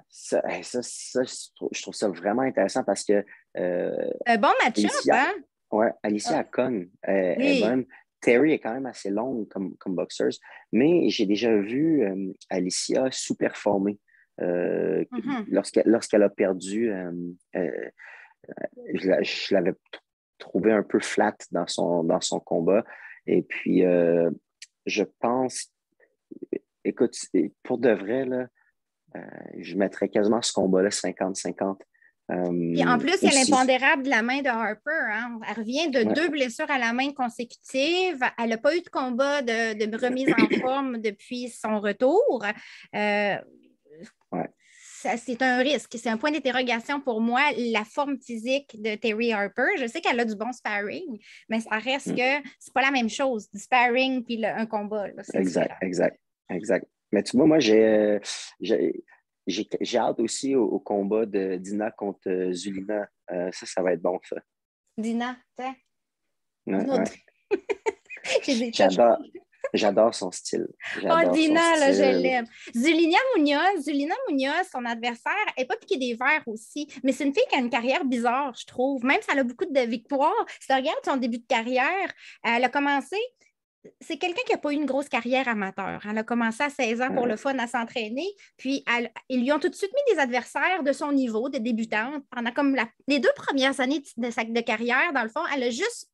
trouve ça vraiment intéressant parce que un bon match-up, hein? Ouais, Alicia Cogne est bonne. Terry est quand même assez longue comme boxeuse, mais j'ai déjà vu Alicia sous-performer lorsqu'elle a perdu. Je l'avais trouvé un peu flat dans son combat. Et puis, je pense, écoute, pour de vrai, là, je mettrais quasiment ce combat-là 50-50. Puis en plus, il y a l'impondérable de la main de Harper. Hein? Elle revient de 2 blessures à la main consécutives. Elle n'a pas eu de combat de remise en forme depuis son retour. C'est un risque. C'est un point d'interrogation pour moi, la forme physique de Terry Harper. Je sais qu'elle a du bon sparring, mais ça reste que c'est pas la même chose, du sparring puis un combat. Là, exact. Mais tu vois, moi, j'ai hâte aussi au combat de Dina contre Zulina. Ça va être bon, ça. Dina, J'adore son style. Dina, là, je l'aime. Zulina Munoz, son adversaire, elle n'est pas piquée des verres aussi, mais c'est une fille qui a une carrière bizarre, je trouve. Même si elle a beaucoup de victoires, si tu regardes son début de carrière, elle a commencé... C'est quelqu'un qui n'a pas eu une grosse carrière amateur. Elle a commencé à 16 ans pour le fun à s'entraîner. Puis, ils lui ont tout de suite mis des adversaires de son niveau, de débutante. Pendant comme les 2 premières années de carrière, dans le fond, elle a juste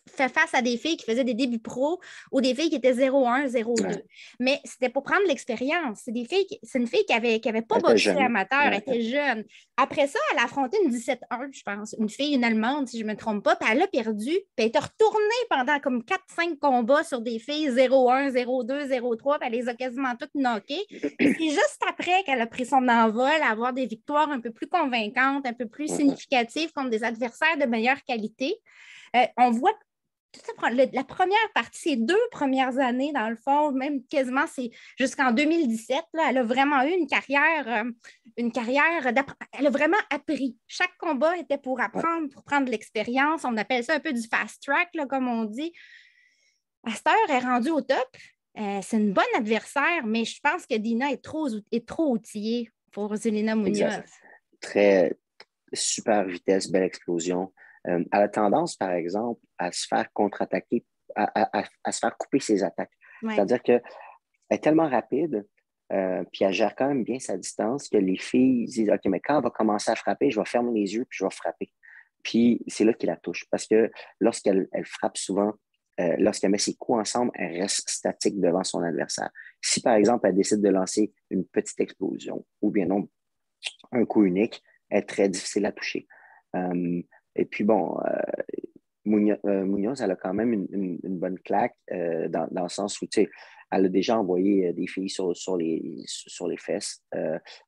fait face à des filles qui faisaient des débuts pro ou des filles qui étaient 0-1, 0-2. Ouais. Mais c'était pour prendre l'expérience. C'est une fille qui avait pas Elle était boxé jeune. amateur, elle Ouais. était jeune. Après ça, elle a affronté une 17-1, je pense, une fille, une Allemande, si je ne me trompe pas, puis elle a perdu, puis elle est retournée pendant comme 4-5 combats sur des filles 0-1, 0-2, 0-3, puis elle les a quasiment toutes knockées. Puis c'est juste après qu'elle a pris son envol à avoir des victoires un peu plus convaincantes, un peu plus significatives contre des adversaires de meilleure qualité. On voit la première partie, ces 2 premières années, dans le fond, même quasiment, c'est jusqu'en 2017, là, elle a vraiment eu une carrière elle a vraiment appris. Chaque combat était pour apprendre, pour prendre de l'expérience. On appelle ça un peu du fast track, là, comme on dit. Astor est rendue au top. C'est une bonne adversaire, mais je pense que Dina est trop outillée pour Zelina Munoz. Exact. Très super vitesse, belle explosion. Elle a tendance, par exemple, à se faire contre-attaquer, à se faire couper ses attaques. Ouais. C'est-à-dire qu'elle est tellement rapide, puis elle gère quand même bien sa distance, que les filles disent, OK, mais quand elle va commencer à frapper, je vais fermer les yeux, puis je vais frapper. Puis c'est là qu'il la touche. Parce que lorsqu'elle frappe souvent, lorsqu'elle met ses coups ensemble, elle reste statique devant son adversaire. Si, par exemple, elle décide de lancer une petite explosion, ou bien non, un coup unique, est très difficile à toucher. Et puis, bon, Munoz, elle a quand même une bonne claque dans le sens où, tu sais, elle a déjà envoyé des filles sur les fesses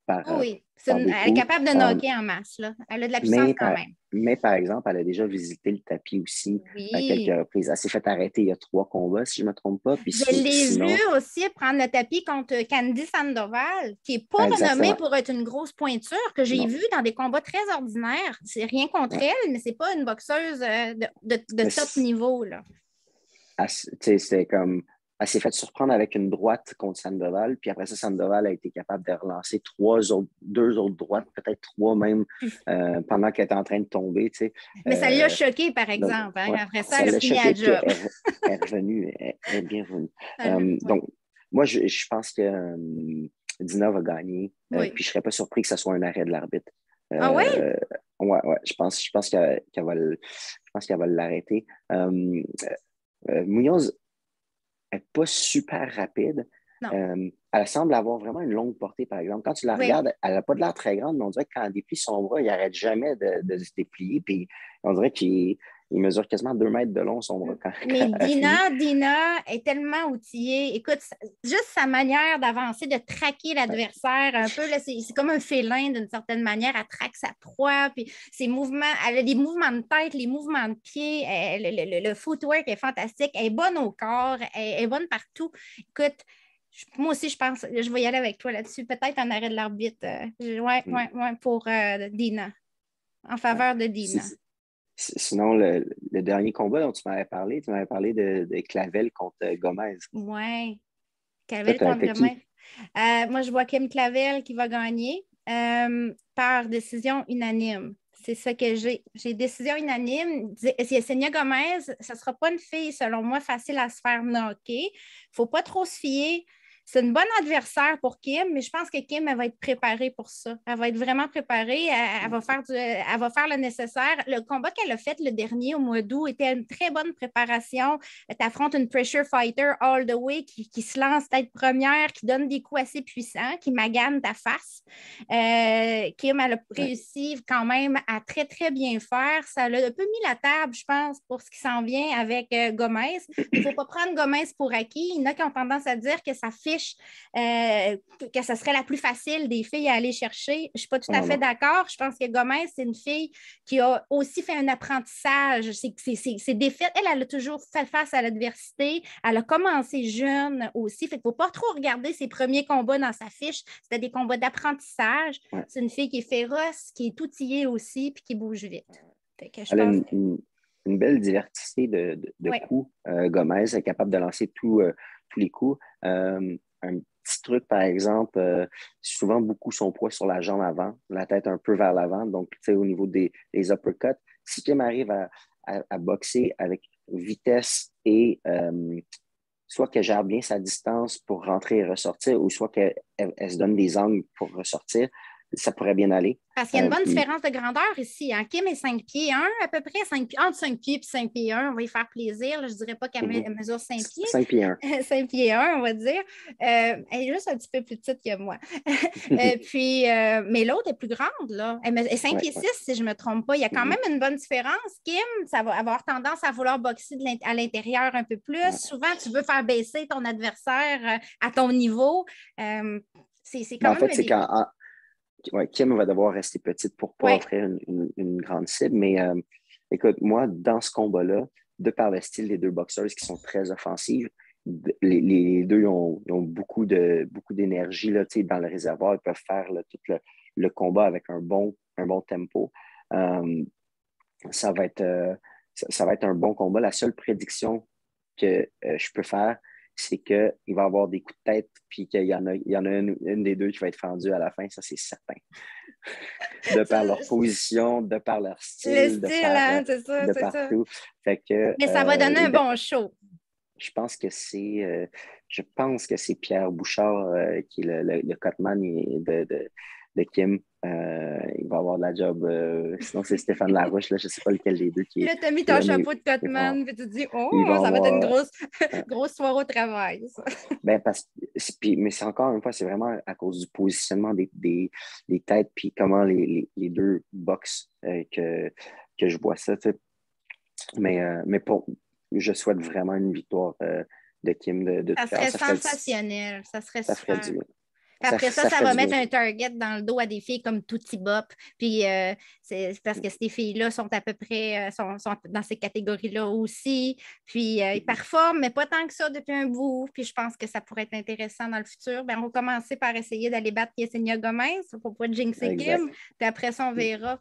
par oui, par des elle est coups. capable de knocker en masse. Là. Elle a de la puissance quand même. Mais par exemple, elle a déjà visité le tapis aussi à Oui. quelques reprises. Elle s'est fait arrêter il y a 3 combats, si je ne me trompe pas. Puis Je l'ai sinon, vu aussi prendre le tapis contre Candy Sandoval, qui n'est pas exactement. renommée pour être une grosse pointure, que j'ai vue dans des combats très ordinaires. C'est rien contre elle, mais ce n'est pas une boxeuse de top niveau. Là. C'était comme. Elle s'est fait surprendre avec une droite contre Sandoval, puis après ça, Sandoval a été capable de relancer 2 autres droites, peut-être 3 même, pendant qu'elle était en train de tomber. Mais ça l'a choqué, par exemple. Donc, ouais, après ça, elle a fini choqué, à job. Elle est revenue, elle est bien revenue. Donc, moi, je pense que Dina va gagner, puis je ne serais pas surpris que ce soit un arrêt de l'arbitre. Ah oui? Ouais, je pense qu'elle va l'arrêter. Munoz n'est pas super rapide. Elle semble avoir vraiment une longue portée, par exemple. Quand tu la regardes, elle n'a pas de l'air très grande, mais on dirait que quand elle déplie son bras, il n'arrête jamais de se déplier. Puis on dirait qu'il mesure quasiment 2 mètres de long, son bras. Mais Dina est tellement outillée. Écoute, juste sa manière d'avancer, de traquer l'adversaire un peu, là, c'est comme un félin d'une certaine manière. Elle traque sa proie, puis ses mouvements, elle a des mouvements de tête, les mouvements de pied, le footwork est fantastique. Elle est bonne au corps, elle est bonne partout. Écoute, moi aussi, je pense, je vais y aller avec toi là-dessus. Peut-être en arrêt de l'arbitre. Pour Dina. En faveur de Dina. Sinon, le dernier combat dont tu m'avais parlé de Clavel contre Gomez. Oui, Clavel contre Gomez. Moi, je vois Kim Clavel qui va gagner par décision unanime. C'est ça que j'ai. J'ai décision unanime. Yesenia Gomez, ça ne sera pas une fille, selon moi, facile à se faire knocker. Il ne faut pas trop se fier. C'est une bonne adversaire pour Kim, mais je pense que Kim, elle va être préparée pour ça. Elle va être vraiment préparée. Elle va faire le nécessaire. Le combat qu'elle a fait le dernier au mois d'août était une très bonne préparation. Tu affrontes une pressure fighter all the way qui se lance tête première, qui donne des coups assez puissants, qui magane ta face. Kim, elle a réussi quand même à très, très bien faire. Ça a un peu mis la table, je pense, pour ce qui s'en vient avec Gomez. Il ne faut pas prendre Gomez pour acquis. Il y en a qui ont tendance à dire que ça fiche que ça serait la plus facile des filles à aller chercher. Je ne suis pas tout à fait d'accord. Je pense que Gomez, c'est une fille qui a aussi fait un apprentissage. C'est défaite. Elle a toujours fait face à l'adversité. Elle a commencé jeune aussi. Fait qu'il ne faut pas trop regarder ses premiers combats dans sa fiche. C'était des combats d'apprentissage. Ouais. C'est une fille qui est féroce, qui est outillée aussi, puis qui bouge vite. Fait que elle a une belle diversité de coups. Gomez est capable de lancer tous les coups. Un petit truc, par exemple, souvent beaucoup son poids sur la jambe avant, la tête un peu vers l'avant. Donc, tu sais, au niveau des uppercuts, si Kim arrive à boxer avec vitesse et soit qu'elle gère bien sa distance pour rentrer et ressortir, ou soit qu'elle se donne des angles pour ressortir, ça pourrait bien aller. Parce qu'il y a une bonne différence de grandeur ici. Hein? Kim est 5 pieds 1, à peu près, entre 5 pieds et 5 pieds 1. On va y faire plaisir. Là, je ne dirais pas qu'elle mesure 5 pieds. 5 pieds 1. 5 pieds 1, on va dire. Elle est juste un petit peu plus petite que moi. Mais l'autre est plus grande. Là. Elle est 5 pieds 6, si je ne me trompe pas. Il y a quand même une bonne différence. Kim, ça va avoir tendance à vouloir boxer à l'intérieur un peu plus. Souvent, tu veux faire baisser ton adversaire à ton niveau. C'est quand même... En fait, c'est quand... Kim va devoir rester petite pour ne pas offrir une grande cible. Mais écoute, moi, dans ce combat-là, de par le style des deux boxeurs qui sont très offensifs, les deux ont beaucoup d'énergie là, dans le réservoir. Ils peuvent faire là, tout le combat avec un bon tempo. Ça va être un bon combat. La seule prédiction que je peux faire, c'est qu'il va y avoir des coups de tête puis qu'il y en a une des deux qui va être fendue à la fin, ça c'est certain. De par leur position, de par leur style, c'est ça, de partout. Fait que, mais ça va donner un bon show. Je pense que c'est Pierre Bouchard qui est le cutman de Kim. Il va avoir de la job. Sinon, c'est Stéphane Larouche. Là, je ne sais pas lequel des deux qui est. Là, tu as mis ton chapeau de cutman et tu te dis, ça va être une grosse soirée au travail. Ça. Mais c'est encore une fois, c'est vraiment à cause du positionnement des têtes puis comment les deux boxent que je vois ça. Mais je souhaite vraiment une victoire de Kim. Ça serait sensationnel. Ça serait super. Du bien. Après ça va mettre un target dans le dos à des filles comme Tootsie Bop. Puis c'est parce que ces filles-là sont à peu près sont dans ces catégories-là aussi. Puis ils performent, mais pas tant que ça depuis un bout. Puis je pense que ça pourrait être intéressant dans le futur. On va commencer par essayer d'aller battre Yesenia Gomez pour pas jinxer Kim. Puis après ça, on verra.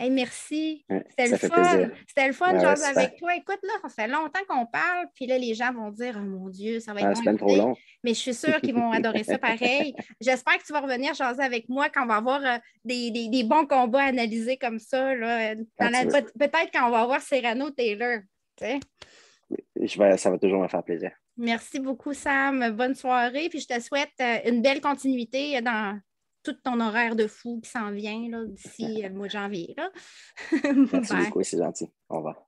Hey, merci. C'était le fun. C'était le fun de jaser avec toi. Écoute, là, ça fait longtemps qu'on parle, puis là, les gens vont dire, oh mon Dieu, ça va être long. Trop long. Mais je suis sûre qu'ils vont adorer ça pareil. J'espère que tu vas revenir jaser avec moi quand on va avoir des bons combats analysés comme ça. Là, peut-être quand on va avoir Serrano Taylor. Ça va toujours me faire plaisir. Merci beaucoup, Sam. Bonne soirée. Puis je te souhaite une belle continuité dans tout ton horaire de fou qui s'en vient d'ici le mois de janvier. Là. Merci beaucoup, c'est gentil. Au revoir.